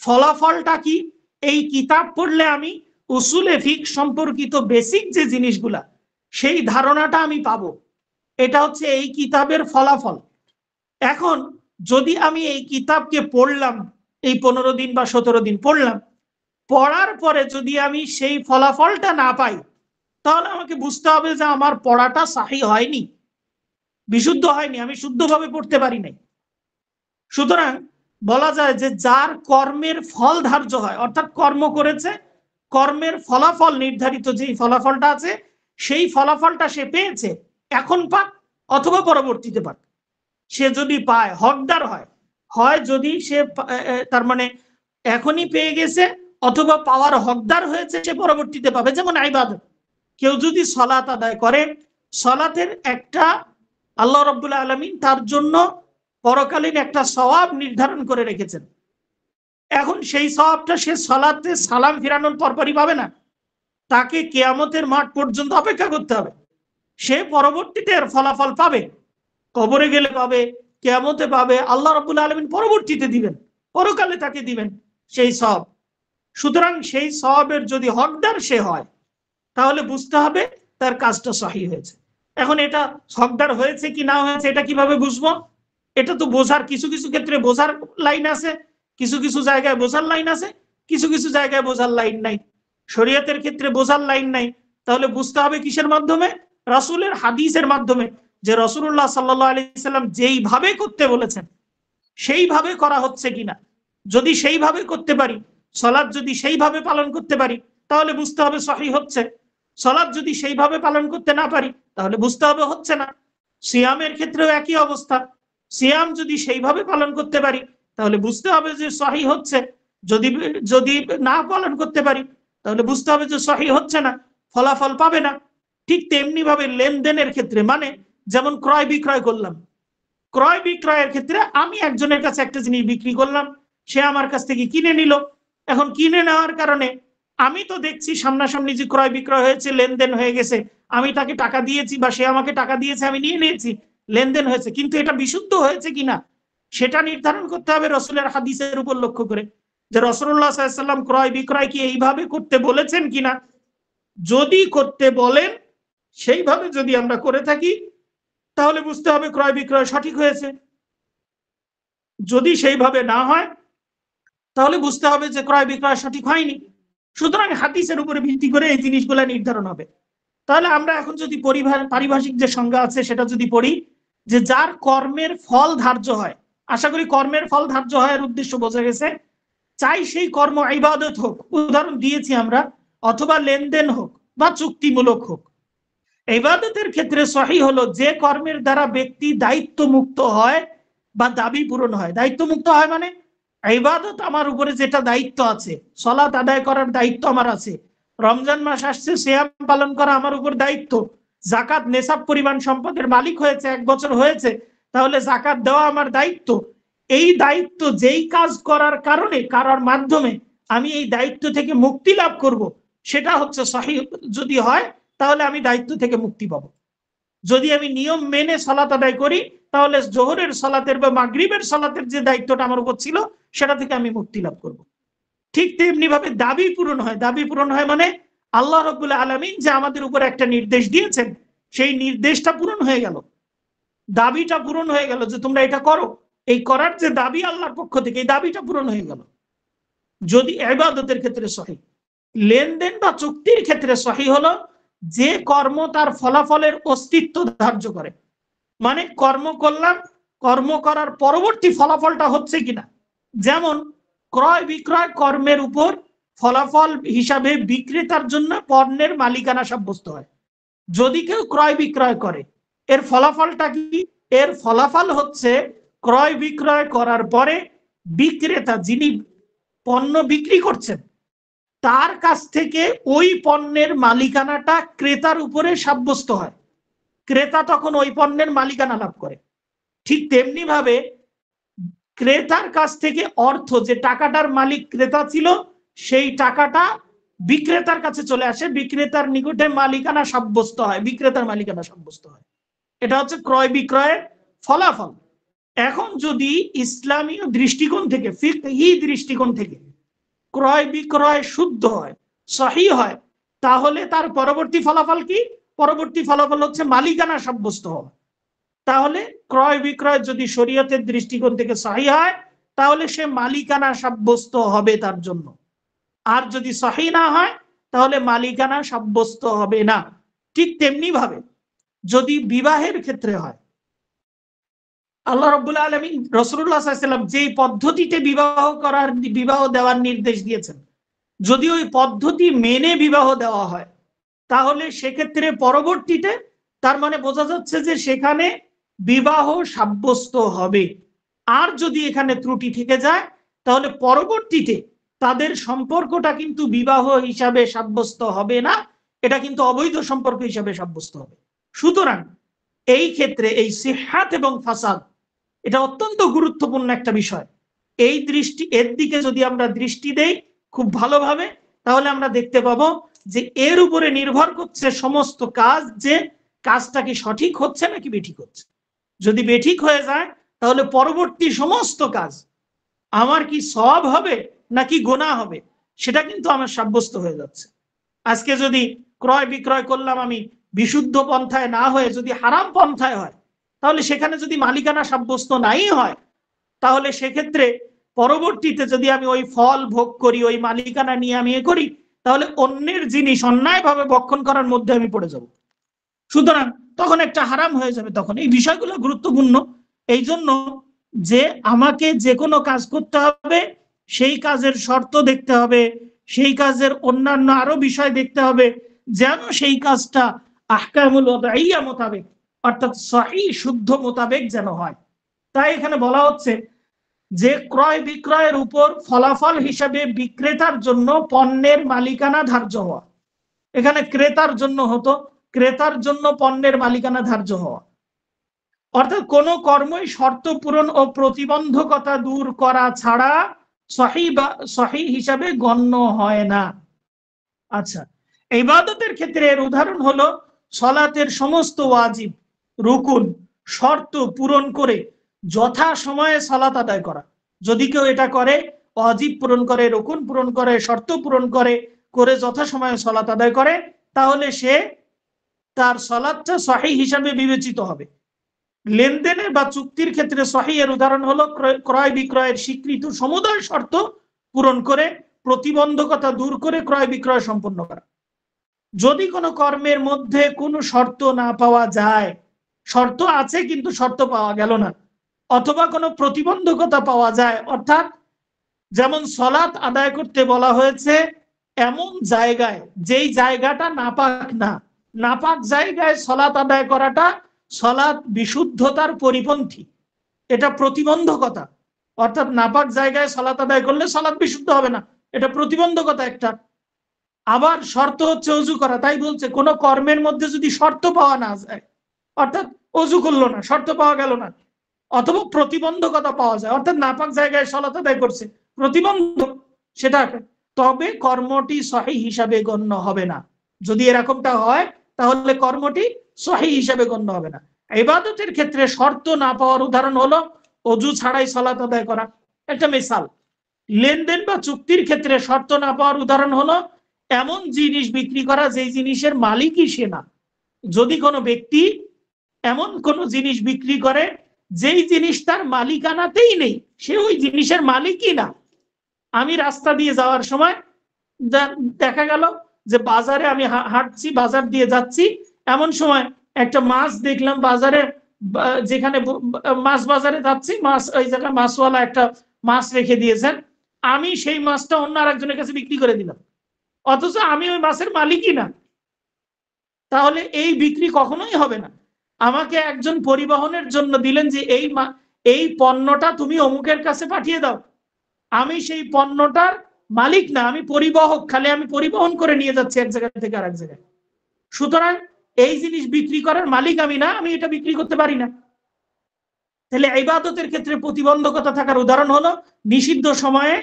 ফলাফলটা কি, এই কিতাব পড়লে আমি উসুলে ফিক সম্পর্কিত বেসিক যে জিনিসগুলা সেই ধারণাটা আমি পাবো, এটা হচ্ছে এই কিতাবের ফলাফল। এখন যদি আমি এই কিতাবকে পড়লাম, এই 15 দিন বা 17 দিন পড়লাম, পড়ার পরে যদি আমি সেই ফলাফলটা না পাই তাহলে আমাকে বুঝতে হবে যে আমার পড়াটা সহিহ হয়নি, বিশুদ্ধ হয়নি, আমি শুদ্ধভাবে পড়তে পারি নাই। সুতরাং বলা যায় যে যার কর্মের ফল ধার্য হয়, অর্থাৎ কর্ম করেছে, কর্মের ফলাফল নির্ধারিত যেই ফলাফলটা আছে সেই ফলাফলটা সে পেয়েছে, এখন পাক অথবা পরবর্তীতে পাক। সে যদি পায় হকদার হয়, হয় যদি সে তার মানে এখনই পেয়ে গেছে অথবা পাওয়ার হকদার হয়েছে, সে পরবর্তীতে পাবে। যেমন ইবাদত, কেউ যদি সালাত আদায় করে, সালাতের একটা আল্লাহ রাব্বুল আলামিন তার জন্য পরকালীন একটা সওয়াব নির্ধারণ করে রেখেছেন। এখন সেই সওয়াবটা সে সালাতে সালাম ফিরানোর পরপরই পাবে না, তাকে কিয়ামতের মাঠ পর্যন্ত অপেক্ষা করতে হবে। সে পরবর্তীতে এর ফলাফল পাবে, কবরে গেলে পাবে, কিয়ামতে পাবে, আল্লাহ রাব্বুল আলামিন পরবর্তীতে দিবেন, পরকালে তাকে দিবেন সেই সওয়াব। সুতরাং সেই সওয়াবের যদি হকদার সে হয় তাহলে বুঝতে হবে তার কাজটা সহিহ হয়েছে। এখন এটা হকদার হয়েছে কি না হয়েছে এটা কিভাবে বুঝবো? এটা তো বোঝার কিছু কিছু ক্ষেত্রে বোঝার লাইন আছে, কিছু কিছু জায়গায় বোঝার লাইন আছে, কিছু কিছু জায়গায় বোঝার লাইন নাই। শরীয়তের ক্ষেত্রে বোঝার লাইন নাই, তাহলে বুঝতে হবে কিসের মাধ্যমে? রাসূলের হাদিসের মাধ্যমে, যে রাসূলুল্লাহ সাল্লাল্লাহু আলাইহি সাল্লাম যেইভাবে করতে বলেছেন সেইভাবে করা হচ্ছে কিনা। যদি সেইভাবে করতে পারি, সালাত যদি সেইভাবে পালন করতে পারি তাহলে বুঝতে হবে সহিহ হচ্ছে। সালাত যদি সেইভাবে পালন করতে না পারি তাহলে বুঝতে হবে হচ্ছে না। সিয়ামের ক্ষেত্রেও একই অবস্থা, সিয়াম যদি সেইভাবে পালন করতে পারি তাহলে বুঝতে হবে যে সহিহ হচ্ছে, যদি যদি না পালন করতে পারি তাহলে বুঝতে হবে যে সহিহ হচ্ছে না, ফলাফল পাবে না। ঠিক তেমনি ভাবে লেনদেনের ক্ষেত্রে, মানে যেমন ক্রয় বিক্রয় করলাম, ক্রয় বিক্রয়ের ক্ষেত্রে আমি একজনের কাছে একটা জিনিস বিক্রি করলাম, সে আমার কাছ থেকে কিনে নিল। এখন কিনে নেওয়ার কারণে আমি তো দেখছি সামনাসামনি যে ক্রয় বিক্রয় হয়েছে, লেনদেন হয়ে গেছে, আমি তাকে টাকা দিয়েছি বা সে আমাকে টাকা দিয়েছে, আমি নিয়ে নিয়েছি, লেনদেন হয়েছে, কিন্তু এটা বিশুদ্ধ হয়েছে কিনা সেটা নির্ধারণ করতে হবে রাসূলের হাদিসের উপর লক্ষ্য করে, যে রাসূলুল্লাহ সাল্লাল্লাহু আলাইহি ওয়াসাল্লাম ক্রয় বিক্রয় কি এইভাবে করতে বলেছেন কিনা। যদি করতে বলেন, সেইভাবে যদি আমরা করে থাকি তাহলে বুঝতে হবে ক্রয় বিক্রয় সঠিক হয়েছে। যদি সেইভাবে না হয় তাহলে বুঝতে হবে যে ক্রয় বিক্রয় সঠিক হয়নি। সুতরাং হাদিসের উপরে ভিত্তি করে এই জিনিসগুলো নির্ধারণ হবে। তাহলে আমরা এখন যদি পারিভাষিক যে সংজ্ঞা আছে সেটা যদি পড়ি, যে যার কর্মের ফল ধার্য হয়, আশা করি কর্মের ফল ধার্য হয় উদ্দেশ্য বোঝা গেছে, চাই সেই কর্ম ইবাদত হোক, উদাহরণ দিয়েছি আমরা, অথবা লেনদেন হোক বা চুক্তিমূলক হোক। ইবাদতের ক্ষেত্রে সহিহ হলো যে কর্মের দ্বারা ব্যক্তি দায়িত্ব মুক্ত হয় বা দাবি পূরণ হয়। দায়িত্ব মুক্ত হয় মানে ইবাদত, আমার উপরে যেটা দায়িত্ব আছে, সালাত আদায় করার দায়িত্ব আমার আছে, রমজান মাস আসছে, সিয়াম পালন করা আমার উপর দায়িত্ব, যাকাত নেশাব পরিমাণ সম্পদের মালিক হয়েছে, 1 বছর হয়েছে, তাহলে যাকাত দেওয়া আমার দায়িত্ব। এই দায়িত্ব যেই কাজ করার কারণে, করার মাধ্যমে আমি এই দায়িত্ব থেকে মুক্তি লাভ করব, সেটা হচ্ছে সহিহ যদি হয় তাহলে আমি দায়িত্ব থেকে মুক্তি পাবো। যদি আমি নিয়ম মেনে সালাত আদায় করি তাহলে জোহরের সালাতের বা মাগরিবের সালাতের যে দায়িত্বটা আমার উপর ছিল সেটা থেকে আমি মুক্তি লাভ করব। ঠিক তেমনি ভাবে দাবি পূরণ হয়। দাবি পূরণ হয় মানে আল্লাহ রাব্বুল আলামিন যে আমাদের উপর একটা নির্দেশ দিয়েছেন সেই নির্দেশটা পূরণ হয়ে গেল, দাবিটা পূরণ হয়ে গেল, যে তোমরা এটা করো, এই করার যে দাবি আল্লাহর পক্ষ থেকে, এই দাবিটা পূরণ হয়ে গেল। যদি ইবাদতের ক্ষেত্রে সহিহ। লেনদেন বা চুক্তির ক্ষেত্রে সহিহ হলো যে কর্ম তার ফলাফলের অস্তিত্ব ধার্য করে, মানে কর্ম করলাম, কর্ম করার পরবর্তী ফলাফলটা হচ্ছে কিনা। যেমন ক্রয় বিক্রয় কর্মের উপর ফলাফল হিসাবে বিক্রেতার জন্য পণ্যের মালিকানা সাব্যস্ত হয়। যদি কেউ ক্রয় বিক্রয় করে, এর ফলাফলটা কি? এর ফলাফল হচ্ছে ক্রয় বিক্রয় করার পরে বিক্রেতা, যিনি পণ্য বিক্রি করছেন, তার কাছ থেকে ওই পণ্যের মালিকানাটা ক্রেতার উপরে সাব্যস্ত হয়। ক্রেতা তখন ওই পণ্যের মালিকানা লাভ করে। ঠিক তেমনি ভাবে ক্রেতার কাছ থেকে অর্থ, যে টাকাটার মালিক ক্রেতা ছিল, সেই টাকাটা বিক্রেতার কাছে চলে আসে, বিক্রেতার নিকটে মালিকানা সাব্যস্ত হয়, বিক্রেতার মালিকানা সাব্যস্ত হয়। এটা হচ্ছে ক্রয় বিক্রয়ের ফলাফল। এখন যদি ইসলামীয় দৃষ্টিকোণ থেকে, ফিকহি দৃষ্টিকোণ থেকে ক্রয় বিক্রয় শুদ্ধ হয়, সহিহ হয়, তাহলে তার পরবর্তী ফলাফল কি? পরবর্তী ফলাফল হচ্ছে মালিকানা সাব্যস্ত হওয়া। তাহলে ক্রয় বিক্রয় যদি শরীয়তের দৃষ্টিকোণ থেকে সহিহ হয়, তাহলে সে মালিকানা সাব্যস্ত হবে তার জন্য। আর যদি সহিহ না হয়, তাহলে মালিকানা সাব্যস্ত হবে না। ঠিক তেমনি ভাবে যদি বিবাহের ক্ষেত্রে হয়, আল্লাহ রাব্বুল আলামিন রাসূলুল্লাহ সাল্লাল্লাহু আলাইহি ওয়াসাল্লাম যেই পদ্ধতিতে বিবাহ দেওয়ার নির্দেশ দিয়েছেন, যদি ওই পদ্ধতি মেনে বিবাহ দেওয়া হয়, তাহলে সেক্ষেত্রে পরবর্তীতে, তার মানে বোঝা যাচ্ছে যে সেখানে বিবাহ সাব্যস্ত হবে। আর যদি এখানে ত্রুটি থেকে যায়, তাহলে পরবর্তীতে তাদের সম্পর্কটা কিন্তু বিবাহ হিসাবে সাব্যস্ত হবে না, এটা কিন্তু অবৈধ সম্পর্ক হিসাবে সাব্যস্ত হবে। সুতরাং এই ক্ষেত্রে এই সিহহাত এবং ফাসাদ, এটা অত্যন্ত গুরুত্বপূর্ণ একটা বিষয়। এর দিকে যদি আমরা দৃষ্টি দেই খুব ভালোভাবে, তাহলে আমরা দেখতে পাবো যে এর উপরে নির্ভর করছে সমস্ত কাজ, যে কাজটা কি সঠিক হচ্ছে নাকি বেঠিক হচ্ছে। যদি বেঠিক হয়ে যায়, তাহলে পরবর্তী সমস্ত কাজ আমার কি সওয়াব হবে নাকি গুনাহ হবে, সেটা কিন্তু আমার সাব্যস্ত হয়ে যাচ্ছে। আজকে যদি ক্রয় বিক্রয় করলাম আমি বিশুদ্ধ পন্থায় না হয়ে যদি হারাম পন্থায় হয়, তাহলে সেখানে যদি মালিকানা সাব্যস্ত নাই হয়, তাহলে সেক্ষেত্রে পরবর্তীতে যদি আমি ওই ফল ভোগ করি, ওই মালিকানা নিয়ে আমি করি, তাহলে অন্যের জিনিস অন্যায়ভাবে ভক্ষণ করার মধ্যে আমি পড়ে যাব। সুতরাং তখন একটা হারাম হয়ে যাবে। তখন এই বিষয়গুলো গুরুত্বপূর্ণ। এই জন্য যে আমাকে যে কোনো কাজ করতে হবে, সেই কাজের শর্ত দেখতে হবে, সেই কাজের অন্যান্য আরো বিষয় দেখতে হবে, যেন সেই কাজটা আহকামুল ওয়াদাইয়া মোতাবেক, অর্থাৎ সহিহ শুদ্ধ মোতাবেক যেন হয়। তাই এখানে বলা হচ্ছে যে ক্রয় বিক্রয়ের উপর ফলাফল হিসাবে বিক্রেতার জন্য পণ্যের মালিকানা ধার্য হওয়া। এখানে ক্রেতার জন্য হতো, ক্রেতার জন্য পণ্যের মালিকানা ধার্য হওয়া, অর্থাৎ কোনো কর্মই শর্ত পূরণ ও প্রতিবন্ধকতা দূর করা ছাড়া সহিহ হিসাবে গণ্য হয় না। আচ্ছা, ইবাদতের ক্ষেত্রে এর উদাহরণ হলো সলাতের সমস্ত ওয়াজিব, রুকুন, শর্ত পূরণ করে যথা সময়ে সালাত আদায় করা। যদি কেউ এটা করে, ওয়াজিব পূরণ করে, রুকুন পূরণ করে, শর্ত পূরণ করে যথা সময়ে সালাত আদায় করে, তাহলে সে তার সালাতটা সহিহ হিসাবে বিবেচিত হবে। লেনদেনে বা চুক্তির ক্ষেত্রে সহিহের উদাহরণ হলো ক্রয় বিক্রয়ের স্বীকৃত সমুদয় শর্ত পূরণ করে প্রতিবন্ধকতা দূর করে ক্রয় বিক্রয় সম্পন্ন করা। যদি কোনো কর্মের মধ্যে কোনো শর্ত না পাওয়া যায়, শর্ত আছে কিন্তু শর্ত পাওয়া গেল না, অথবা কোনো প্রতিবন্ধকতা পাওয়া যায়, অর্থাৎ যেমন সালাত আদায় করতে বলা হয়েছে এমন জায়গায় যেই জায়গাটা নাপাক না, নাপাক জায়গায় সালাত আদায় করাটা সালাত বিশুদ্ধতার পরিপন্থী, এটা প্রতিবন্ধকতা। অর্থাৎ নাপাক জায়গায় সালাত আদায় করলে সালাত বিশুদ্ধ হবে না, এটা প্রতিবন্ধকতা একটা। আবার শর্ত হচ্ছে অজু করা, তাই বলছে কোন কর্মের মধ্যে যদি শর্ত পাওয়া না যায়, অর্থাৎ অজু করলো না, শর্ত পাওয়া গেল না, অথবা প্রতিবন্ধকতা পাওয়া যায়, অর্থাৎ নাপাক জায়গায় সালাত আদায় করছে, প্রতিবন্ধক সেটা, তবে কর্মটি সহিহ হিসাবে গণ্য হবে না। যদি এরকমটা হয়, তাহলে কর্মটি সহিহ হিসাবে গণ্য হবে না। ইবাদতের ক্ষেত্রে শর্ত না পাওয়ার উদাহরণ হলো অজু ছাড়াই সালাত আদায় করা, একটা মিসাল। লেনদেন বা চুক্তির ক্ষেত্রে শর্ত না পাওয়ার উদাহরণ হলো এমন জিনিস বিক্রি করা যেই জিনিসের মালিকই সে না। যদি কোনো ব্যক্তি এমন কোনো জিনিস বিক্রি করে যেই জিনিস তার মালিকানাতেই নেই, সে ওই জিনিসের মালিকই না। আমি রাস্তা দিয়ে যাওয়ার সময় দেখা গেল যে বাজারে আমি হাঁটছি, বাজার দিয়ে যাচ্ছি, এমন সময় একটা মাছ দেখলাম বাজারে, যেখানে মাছ বাজারে যাচ্ছি, মাছ ওই জায়গায় মাছওয়ালা একটা মাছ রেখে দিয়েছেন। আমি সেই মাছটা অন্য আরেকজনের কাছে বিক্রি করে দিলাম, অথচ আমি ওই মাছের মালিকই না। তাহলে এই বিক্রি কখনোই হবে না। আমাকে একজন পরিবহনের জন্য দিলেন যে এই পণ্যটা তুমি অমুকের কাছে পাঠিয়ে দাও, আমি সেই পণ্যটার মালিক না, আমি পরিবহক, খালি আমি পরিবহন করে নিয়ে যাচ্ছি এক জায়গা থেকে আরেক জায়গায়। সুতরাং এই জিনিস বিক্রি করার মালিক আমি না, আমি এটা বিক্রি করতে পারি না। তাহলে ইবাদতের ক্ষেত্রে প্রতিবন্ধকতা থাকার উদাহরণ হলো নিষিদ্ধ সময়ে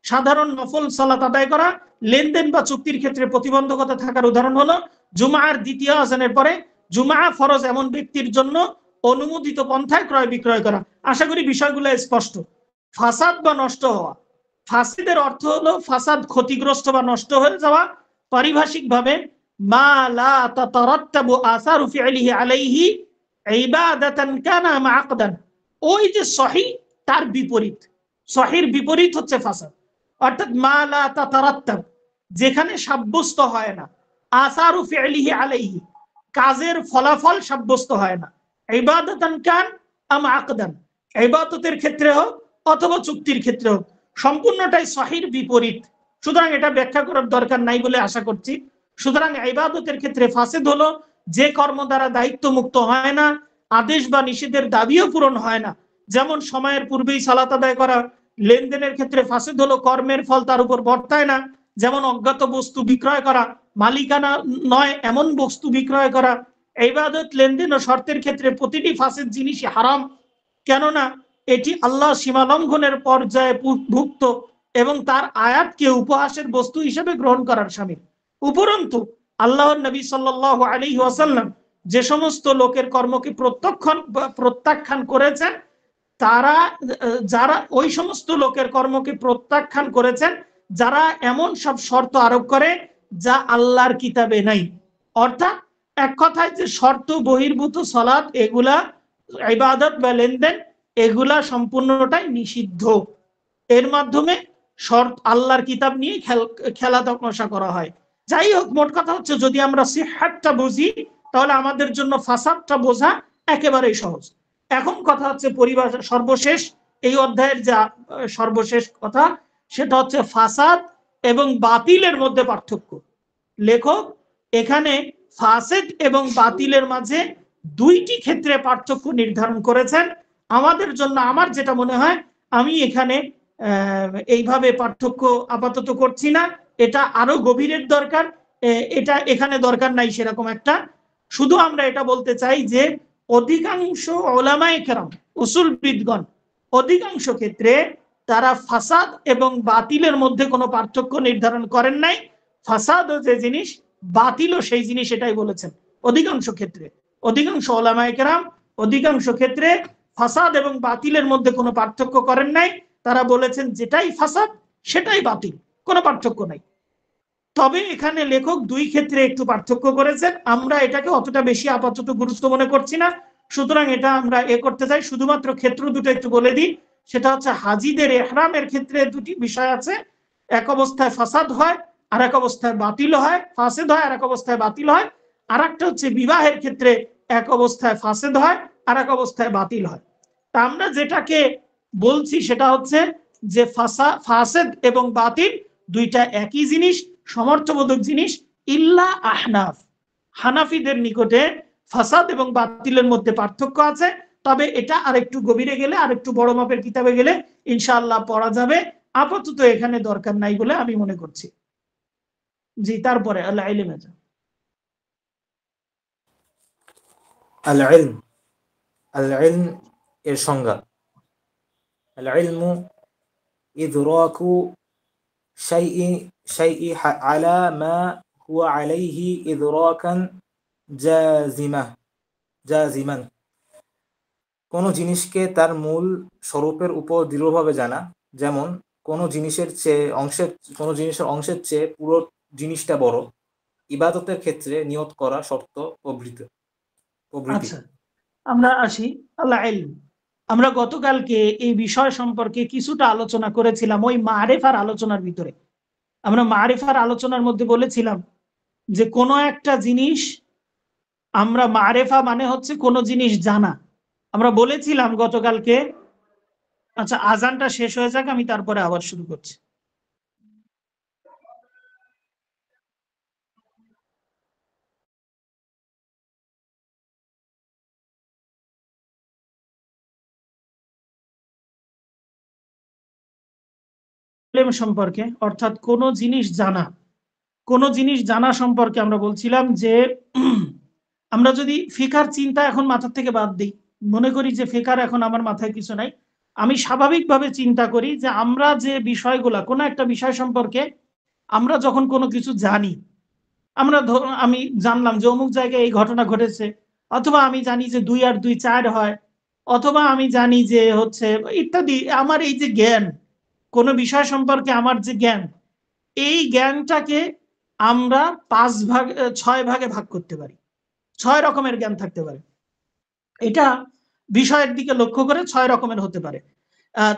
সাধারণ নফল সালাত আদায় করা। লেনদেন বা চুক্তির ক্ষেত্রে প্রতিবন্ধকতা থাকার উদাহরণ হলো জুমার দ্বিতীয় আজানের পরে জুমা ফরজ এমন ব্যক্তির জন্য অনুমোদিত পন্থায় ক্রয় বিক্রয় করা। আশা করি বিষয়গুলো স্পষ্ট। ফাসাদ বা নষ্ট হওয়া, ফাসিদের অর্থ হলো ফাসাদ, ক্ষতিগ্রস্ত বা নষ্ট হয়ে যাওয়া। পারিভাষিক ভাবে মা লা তাতারাত্তাবু আসারু ফি'লিহি আলাইহি ইবাদাতান কানা আম আকদান। ওই যে সহি তার বিপরীত, সহির বিপরীত হচ্ছে ফাসাদ। অর্থাৎ মা লা তাতারাত্তাব, যেখানে সাব্যস্ত হয় না, আসারু ফি'লিহি আলাইহি, কাজের ফলাফল সাব্যস্ত হয় না, ইবাদাতান কান আম আকদান, ইবাদতের ক্ষেত্রে হোক অথবা চুক্তির ক্ষেত্রে হোক, সম্পূর্ণটাই সহির বিপরীত। সুতরাং এটা ব্যাখ্যা করার দরকার নাই বলে আশা করছি। সুতরাং ইবাদতের ক্ষেত্রে ফাসিদ হলো যে কর্ম দ্বারা দায়িত্ব মুক্ত হয় না, আদেশ বা নিষেধের দাবিও পূরণ হয় না, যেমন সময়ের পূর্বেই সালাত আদায় করা। লেনদেনের ক্ষেত্রে ফাসিদ হলো কর্মের ফল তার উপর বর্তায় না, যেমন অজ্ঞাত বস্তু বিক্রয় করা, মালিকানা নয় এমন বস্তু বিক্রয় করা। ইবাদত, লেনদেন ও শর্তের ক্ষেত্রে প্রতিটি ফাসিদ জিনিসই হারাম, কেননা এটি আল্লাহ সীমালঙ্ঘনের পর্যায়ে ভুক্ত এবং তার আয়াতকে উপহাসের বস্তু হিসেবে গ্রহণ করার শামিল। উপরন্তু আল্লাহর নবী সাল্লাল্লাহু আলাইহি ওয়াসাল্লাম যে সমস্ত লোকের কর্মকে প্রত্যাখ্যান করেছেন, তারা যারা ওই সমস্ত লোকের কর্মকে প্রত্যাখ্যান করেছেন যারা এমন সব শর্ত আরোপ করে যা আল্লাহর কিতাবে নাই। অর্থাৎ এক কথায় যে শর্ত বহির্ভূত সালাত, এগুলা ইবাদত বা লেনদেন, এগুলা সম্পূর্ণটাই নিষিদ্ধ। এর মাধ্যমে শর্ত আল্লাহর কিতাব নিয়ে খেলা তামাশা করা হয়। যাই হোক, মোট কথা হচ্ছে যদি আমরা সিহাতটা বুঝি তাহলে আমাদের জন্য ফাসাদটা বোঝা একেবারেই সহজ। এখন কথা হচ্ছে পরিবার সর্বশেষ এই অধ্যায়ের যা সর্বশেষ কথা, সেটা হচ্ছে ফাসাদ এবং বাতিলের মধ্যে পার্থক্য। লেখক এখানে ফাসেদ এবং বাতিলের মাঝে দুইটি ক্ষেত্রে পার্থক্য নির্ধারণ করেছেন। আমাদের জন্য আমার যেটা মনে হয়, আমি এখানে এইভাবে পার্থক্য আপাতত করছি না, এটা আরো গভীরের দরকার, এটা এখানে দরকার নাই সেরকম একটা। শুধু আমরা এটা বলতে চাই যে অধিকাংশ ওলামায়ে কেরাম, উসুলবিদগণ, অধিকাংশ ক্ষেত্রে তারা ফাসাদ এবং বাতিলের মধ্যে কোনো পার্থক্য নির্ধারণ করেন নাই। ফাসাদও যে জিনিস, বাতিলও সেই জিনিস, এটাই বলেছেন অধিকাংশ ক্ষেত্রে। অধিকাংশ ওলামায়ে কেরাম অধিকাংশ ক্ষেত্রে ফাসাদ এবং বাতিলের মধ্যে কোনো পার্থক্য করেন নাই। তারা বলেছেন যেটাই ফাসাদ সেটাই বাতিল, কোনো পার্থক্য নাই। তবে এখানে লেখক দুই ক্ষেত্রে একটু পার্থক্য করেছেন, আমরা এটাকে অতটা বেশি আপাতত গুরুত্ব মনে করছি না, সুতরাং এটা আমরা করতে চাই। শুধুমাত্র ক্ষেত্র দুটো একটু বলে দিই, সেটা হচ্ছে হাজিদের ইহরামের ক্ষেত্রে দুটি বিষয় আছে, এক অবস্থায় ফাসাদ হয় আর এক অবস্থায় বাতিল হয়, ফাসেদ হয় আর এক অবস্থায় বাতিল হয়। আর একটা হচ্ছে বিবাহের ক্ষেত্রে এক অবস্থায় ফাসেদ হয় আর এক অবস্থায় বাতিল হয়। তা আমরা যেটাকে বলছি সেটা হচ্ছে যে ফাসেদ এবং বাতিল দুইটা একই জিনিস, সমর্থবোধক জিনিস। ইল্লা আহনাফ, হানাফিদের নিকটে ফাসাদ এবং বাতিলের মধ্যে পার্থক্য আছে, তবে এটা আরেকটু গভীরে গেলে, আরেকটু বড় মাপের কিতাবে গেলে ইনশাআল্লাহ পড়া যাবে। আপাতত এখানে দরকার নাই বলে আমি মনে করছি। জি, তারপরে আল্লাহ ইলমে যা আল ইলম, আল ইলম এর সংজ্ঞা। আল ইলমু ইদরাকু শাইই আলা মা হুয়া আলাইহি ইদরাকান জাজিমান। কোনো জিনিসকে তার মূল স্বরূপের উপর দৃঢ়ভাবে জানা, যেমন কোনো জিনিসের অংশের চেয়ে পুরো জিনিসটা বড়, ইবাদতের ক্ষেত্রে নিয়ত করা শর্ত প্রভৃতি। আচ্ছা, আমরা আসি আল্লাহ ইলম। আমরা গতকালকে এই বিষয় সম্পর্কে কিছুটা আলোচনা করেছিলাম ওই মারিফার আলোচনার ভিতরে। আমরা মারিফার আলোচনার মধ্যে বলেছিলাম যে কোনো একটা জিনিস, আমরা মারেফা মানে হচ্ছে কোনো জিনিস জানা। আমরা বলেছিলাম গতকালকে আচ্ছা, আজানটা শেষ হয়ে যাক, আমি তারপরে আবার শুরু করছি। ইলম সম্পর্কে, অর্থাৎ কোনো জিনিস জানা সম্পর্কে আমরা বলছিলাম যে আমরা যদি ফিকার চিন্তা এখন মাথার থেকে বাদ দিই, মনে করি যে ফিকার এখন আমার মাথায় কিছু নাই, আমি স্বাভাবিকভাবে চিন্তা করি যে আমরা যে বিষয়গুলা, কোনো একটা বিষয় সম্পর্কে আমরা যখন কোনো কিছু জানি, আমি জানলাম যে অমুক জায়গায় এই ঘটনা ঘটেছে, অথবা আমি জানি যে 2 আর 2 4 হয়, অথবা আমি জানি যে হচ্ছে ইত্যাদি। আমার এই যে জ্ঞান, কোনো বিষয় সম্পর্কে আমার যে জ্ঞান, এই জ্ঞানটাকে আমরা 6 ভাগে ভাগ করতে পারি। 6 রকমের জ্ঞান থাকতে পারে। এটা বিষয়ের দিকে লক্ষ্য করে 6 রকমের হতে পারে।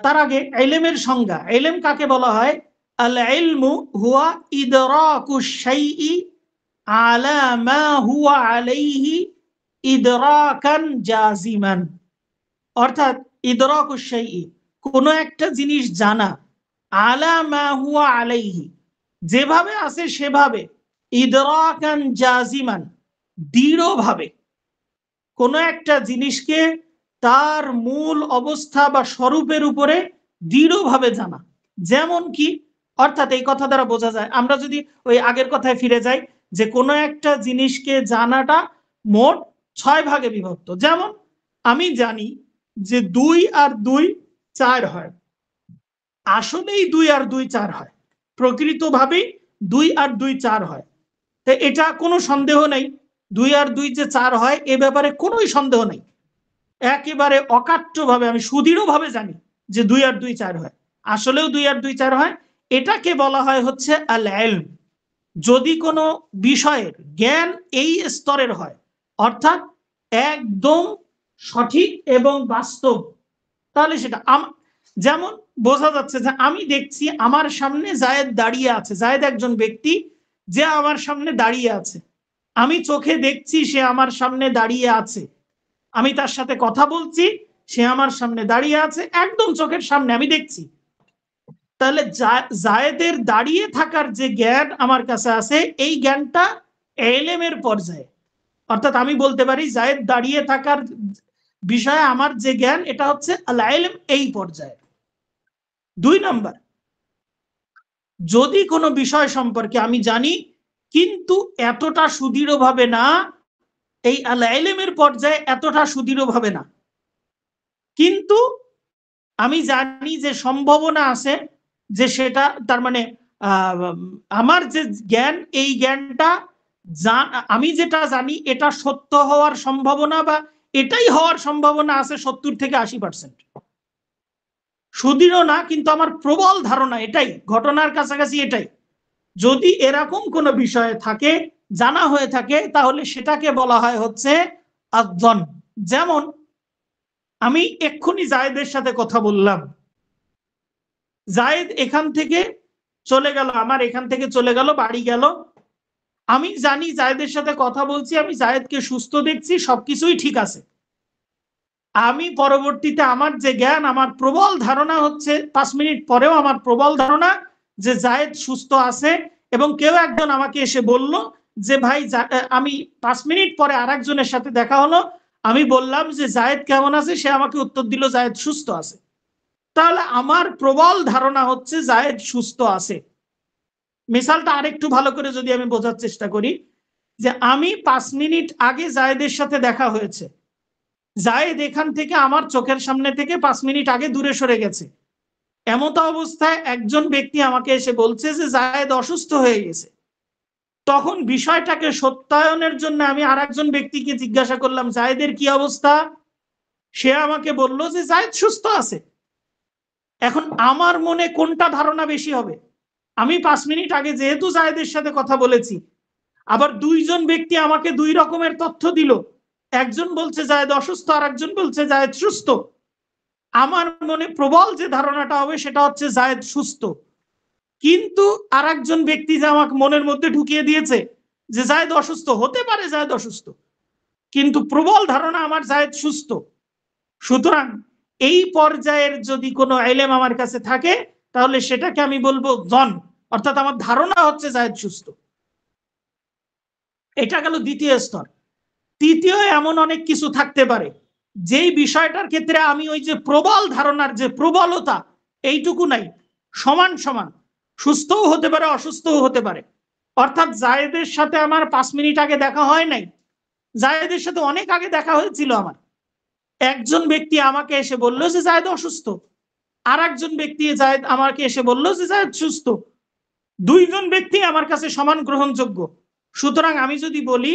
তার আগে ইলমের সংজ্ঞা, ইলম কাকে বলা হয়? আল ইলমু হুয়া ইদরাকুশ শাইই আলা মা হুয়া আলাইহি ইদরাকান জাজিমান। অর্থাৎ ইদরাকুশ শাইই, কোনো একটা জিনিস জানা, আলা মা হুয়া আলাইহি, যেভাবে আছে সেভাবে, ইদরাকান জাজিমান, দৃঢ়ভাবে কোনো একটা জিনিসকে তার মূল অবস্থা বা স্বরূপের উপরে দৃঢ়ভাবে জানা। যেমন কি, অর্থাৎ এই কথা দ্বারা বোঝা যায়, আমরা যদি ওই আগের কথায় ফিরে যাই, যে কোনো একটা জিনিসকে জানাটা মোট 6 ভাগে বিভক্ত। যেমন আমি জানি যে 2 আর 2 4 হয়, আসলেই 2 আর 2 4 হয়, প্রকৃতভাবেই 2 আর 2 4 হয়। তো এটা কোনো সন্দেহ নেই, 2 আর 2 যে 4 হয় এ ব্যাপারে কোনোই সন্দেহ নেই। একেবারে অকাট্যভাবে আমি সুদৃঢ়ভাবে জানি যে 2 আর 2 4 হয়, আসলেও 2 আর 2 4 হয়। এটাকে বলা হয় হচ্ছে আল ইলম। যদি কোনো বিষয়ের জ্ঞান এই স্তরের হয়, অর্থাৎ একদম সঠিক এবং বাস্তব, তাহলে সেটা যেমন বোঝা যাচ্ছে যে আমি দেখছি আমার সামনে জায়েদ দাঁড়িয়ে আছে, জায়েদ একজন ব্যক্তি যে আমার সামনে দাঁড়িয়ে আছে, আমি চোখে দেখছি সে আমার সামনে দাঁড়িয়ে আছে, আমি তার সাথে কথা বলছি, সে আমার সামনে দাঁড়িয়ে আছে, একদম চোখের সামনে আমি দেখছি। তাহলে জায়েদের দাঁড়িয়ে থাকার যে জ্ঞান আমার কাছে আছে, এই জ্ঞানটা এলেমের পর্যায়ে, অর্থাৎ আমি বলতে পারি জায়েদ দাঁড়িয়ে থাকার বিষয়ে আমার যে জ্ঞান, এটা হচ্ছে আল ইলম এই পর্যায়ে। 2 নাম্বার, যদি কোনো বিষয় সম্পর্কে আমি জানি কিন্তু এতটা সুদৃঢ়ভাবে না, এই আল ইলমের পর্যায়ে এতটা সুদৃঢ়ভাবে না, কিন্তু আমি জানি যে সম্ভাবনা আছে যে সেটা, তার মানে আমার যে জ্ঞান, এই জ্ঞানটা আমি যেটা জানি এটা সত্য হওয়ার সম্ভাবনা, বা এটাই হওয়ার সম্ভাবনা আছে 70 থেকে 80%। সুদৃঢ় না, কিন্তু আমার প্রবল ধারণা এটাই, ঘটনার কাছাকাছি এটাই। যদি এরকম কোনো বিষয়ে থাকে, জানা হয়ে থাকে, তাহলে সেটাকে বলা হয় হচ্ছে আযন। যেমন আমি এক্ষুনি জায়েদের সাথে কথা বললাম, জায়েদ এখান থেকে চলে গেল, আমার এখান থেকে চলে গেল, বাড়ি গেল, আমি জানি জায়েদের সাথে কথা বলছি, আমি জায়েদকে সুস্থ দেখছি, সবকিছুই ঠিক আছে। আমি পরবর্তীতে আমার যে জ্ঞান, আমার প্রবল ধারণা হচ্ছে 5 মিনিট পরেও আমার প্রবল ধারণা যে জায়েদ সুস্থ আছে, এবং কেউ একজন আমাকে এসে বলল যে ভাই, আমি 5 মিনিট পরে আরেকজনের সাথে দেখা হলো, আমি বললাম যে জায়েদ কেমন আছে, সে আমাকে উত্তর দিল জায়েদ সুস্থ আছে। তাহলে আমার প্রবল ধারণা হচ্ছে জায়েদ সুস্থ আছে। মিসালটা আরেকটু ভালো করে যদি আমি বোঝার চেষ্টা করি, যে আমি 5 মিনিট আগে জায়েদের সাথে দেখা হয়েছে, জায়েদ এখান থেকে আমার চোখের সামনে থেকে 5 মিনিট আগে দূরে সরে গেছে, এমতো অবস্থায় একজন ব্যক্তি আমাকে এসে বলছে যে জায়েদ অসুস্থ হয়ে গেছে। তখন বিষয়টাকে সত্যায়নের জন্য আমি আরেকজন ব্যক্তিকে জিজ্ঞাসা করলাম জায়েদের কি অবস্থা, সে আমাকে বলল যে জায়েদ সুস্থ আছে। এখন আমার মনে কোনটা ধারণা বেশি হবে? আমি 5 মিনিট আগে যেহেতু জায়েদের সাথে কথা বলেছি, আবার 2 জন ব্যক্তি আমাকে 2 রকমের তথ্য দিল, একজন বলছে জায়েদ অসুস্থ, আর একজন বলছে জায়েদ সুস্থ। আমার মনে প্রবল যে ধারণাটা হবে সেটা হচ্ছে জায়েদ সুস্থ, কিন্তু আর একজন ব্যক্তি যে আমাকে মনের মধ্যে ঢুকিয়ে দিয়েছে যে জায়েদ অসুস্থ, হতে পারে জায়েদ অসুস্থ, কিন্তু প্রবল ধারণা আমার জায়েদ সুস্থ। সুতরাং এই পর্যায়ের যদি কোনো ইলম আমার কাছে থাকে তাহলে সেটাকে আমি বলবো জন, অর্থাৎ আমার ধারণা হচ্ছে জায়েদ সুস্থ। এটা গেল দ্বিতীয় স্তর। তৃতীয়, এমন অনেক কিছু থাকতে পারে যেই বিষয়টার ক্ষেত্রে আমি ওই যে প্রবল ধারণার যে প্রবলতা এইটুকু নাই, সমান সমান সুস্থও হতে পারে অসুস্থও হতে পারে। অর্থাৎ জায়েদের সাথে আমার 5 মিনিট আগে দেখা হয় নাই, জায়েদের সাথে অনেক আগে দেখা হয়েছিল আমার। একজন ব্যক্তি আমাকে এসে বলল যে জায়েদ অসুস্থ, আর একজন ব্যক্তি জায়েদ আমাকে এসে বলল যে জায়েদ সুস্থ। দুইজন ব্যক্তি আমার কাছে সমান গ্রহণযোগ্য। সুতরাং আমি যদি বলি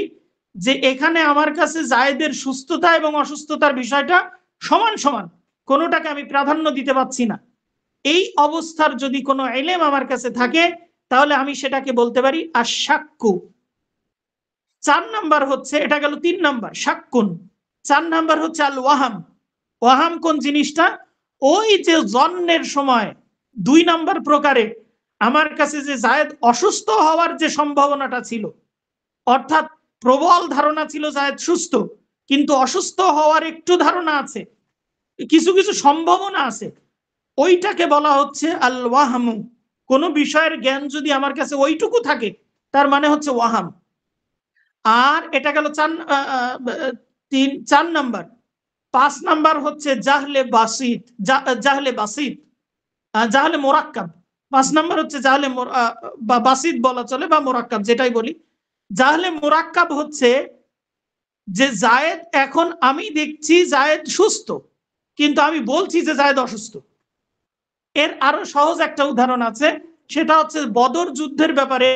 যে এখানে আমার কাছে জায়েদের সুস্থতা এবং অসুস্থতার বিষয়টা সমান সমান, কোনোটাকে আমি প্রাধান্য দিতে পারছি না, এই অবস্থার যদি কোনো ইলম আমার কাছে থাকে তাহলে আমি সেটাকে বলতে পারি আশ-শাক্কু। 4 নাম্বার হচ্ছে, এটা গেল 3 নাম্বার শাক্কুন। 4 নাম্বার হচ্ছে আল ওয়াহাম। ওয়াহাম কোন জিনিসটা? ওই যে জন্মের সময় 2 নাম্বার প্রকারে আমার কাছে যে জায়েদ অসুস্থ হওয়ার যে সম্ভাবনাটা ছিল, অর্থাৎ প্রবল ধারণা ছিল জায়েদ সুস্থ, কিন্তু অসুস্থ হওয়ার একটু ধারণা আছে, কিছু কিছু সম্ভাবনা আছে, ওইটাকে বলা হচ্ছে আল ওয়াহামু। কোন বিষয়ের জ্ঞান যদি আমার কাছে ওইটুকু থাকে তার মানে হচ্ছে ওয়াহাম। আর এটা গেল 4 নাম্বার। 5 নাম্বার হচ্ছে জাহলে বাসিত, জাহলে বাসিত, জাহলে মোরাক্কাব। 5 নাম্বার হচ্ছে জাহলে বা বাসিত বলা চলে বা মোরাক্কাব, যেটাই বলি। জাহলে মোরাক্কাব হচ্ছে যে জায়েদ, এখন আমি দেখছি জায়েদ সুস্থ কিন্তু আমি বলছি যে জায়েদ অসুস্থ। এর আরো সহজ একটা উদাহরণ আছে, সেটা হচ্ছে বদর যুদ্ধের ব্যাপারে।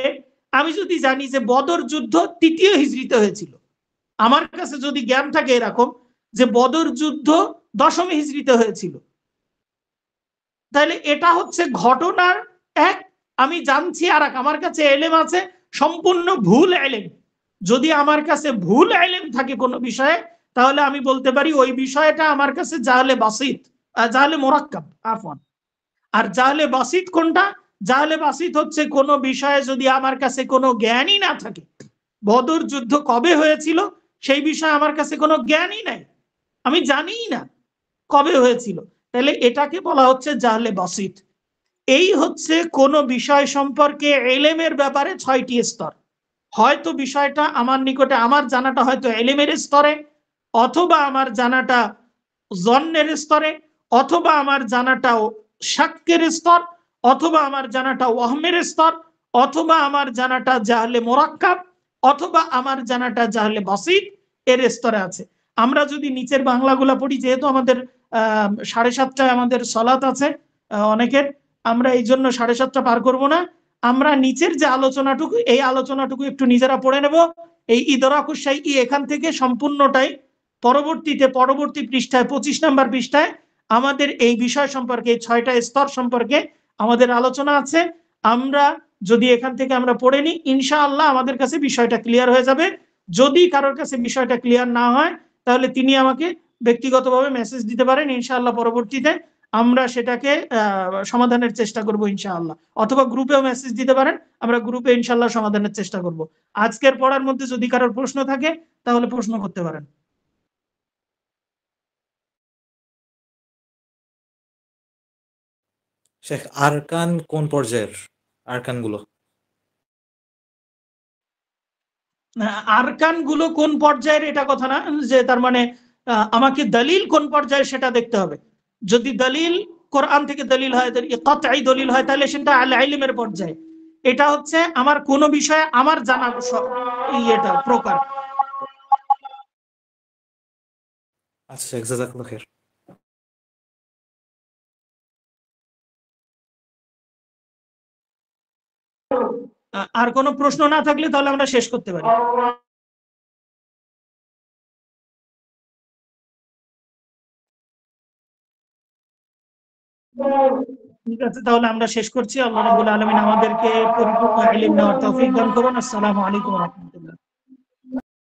আমি যদি জানি যে বদর যুদ্ধ 3য় হিজরিতে হয়েছিল, আমার কাছে যদি জ্ঞান থাকে এরকম যে বদর যুদ্ধ 10ম হিজরিতে হয়েছিল, তাহলে এটা হচ্ছে ঘটনার এক, আমি জানছি আর এক, আমার কাছে এলেম আছে সম্পূর্ণ ভুল এলেম। যদি আমার কাছে ভুল এলেম থাকে কোনো বিষয়ে তাহলে আমি বলতে পারি ওই বিষয়টা আমার কাছে জাহলে বাসিত, জাহলে মোরাক্কাব আফওয়ান। আর জাহলে বাসিত কোনটা? জাহলে বাসিত হচ্ছে কোনো বিষয়ে যদি আমার কাছে কোনো জ্ঞানই না থাকে, বদর যুদ্ধ কবে হয়েছিল সেই বিষয়ে আমার কাছে কোনো জ্ঞানই নাই, আমি জানিই না কবে হয়েছিল, তাহলে এটাকে বলা হচ্ছে জাহলে বাসিত। এই হচ্ছে কোন বিষয় সম্পর্কে এলেমের ব্যাপারে 6টি স্তর। হয়তো বিষয়টা আমার নিকটে, আমার জানাটা হয়তো এলেমের স্তরে, অথবা আমার জানাটা জন্নের স্তরে, অথবা আমার জানাটা শাক্কের স্তর, অথবা আমার জানাটা ওয়াহমের স্তর, অথবা আমার জানাটা জাহলে মোরাক্কাব, অথবা আমার জানাটা জাহলে বাসিত এর স্তরে আছে। আমরা যদি নিচের বাংলাগুলা পড়ি, যেহেতু আমাদের 7:30টায় আমাদের সলাত আছে অনেকের, আমরা এই জন্য 7:30টা পার করব না। আমরা নিচের যে আলোচনাটুকু, এই আলোচনাটুকু একটু নিজেরা পড়ে নেব। এই ইদরাকুশ শাইই এখান থেকে সম্পূর্ণটাই পরবর্তী পৃষ্ঠায় 25 নম্বর পৃষ্ঠায় আমাদের এই বিষয় সম্পর্কে, এই 6টা স্তর সম্পর্কে আমাদের আলোচনা আছে। আমরা যদি এখান থেকে আমরা পড়ে নিই, ইনশাআল্লাহ আমাদের কাছে বিষয়টা ক্লিয়ার হয়ে যাবে। যদি কারোর কাছে বিষয়টা ক্লিয়ার না হয় তাহলে তিনি আমাকে ব্যক্তিগতভাবে মেসেজ দিতে পারেন, ইনশাআল্লাহ পরবর্তীতে আমরা সেটাকে সমাধানের চেষ্টা করব ইনশাআল্লাহ। অথবা গ্রুপেও মেসেজ দিতে পারেন, আমরা গ্রুপে ইনশাআল্লাহ সমাধানের চেষ্টা করব। আজকের পড়ার মধ্যে যদি কারোর প্রশ্ন থাকে তাহলে প্রশ্ন করতে পারেন। শেখ, আরকান কোন পর্যায়ের? আরকানগুলো আরকান গুলো কোন পর্যায়ের এটা কথা না, যে তার মানে আমাকে দলিল কোন পর্যায়ে সেটা দেখতে হবে। যদি দলিল কোরআন থেকে দলিল হয়, কাতঈ দলিল হয়, তাহলে সেটা আল ইলমের পর্যায়ে। এটা হচ্ছে আমার কোন বিষয়ে আমার জানা এটা প্রকার। আচ্ছা শেখ, জাযাকাল্লাহ খাইর। আর কোনো প্রশ্ন না থাকলে তাহলে আমরা শেষ করতে পারি। ঠিক আছে, তাহলে আমরা শেষ করছি। আল্লাহ রাব্বুল আলামিন আমাদেরকে পরিপূর্ণ ইলম নেওয়ার তৌফিক দান করুন। আসসালামু আলাইকুম ওয়া রাহমাতুল্লাহ।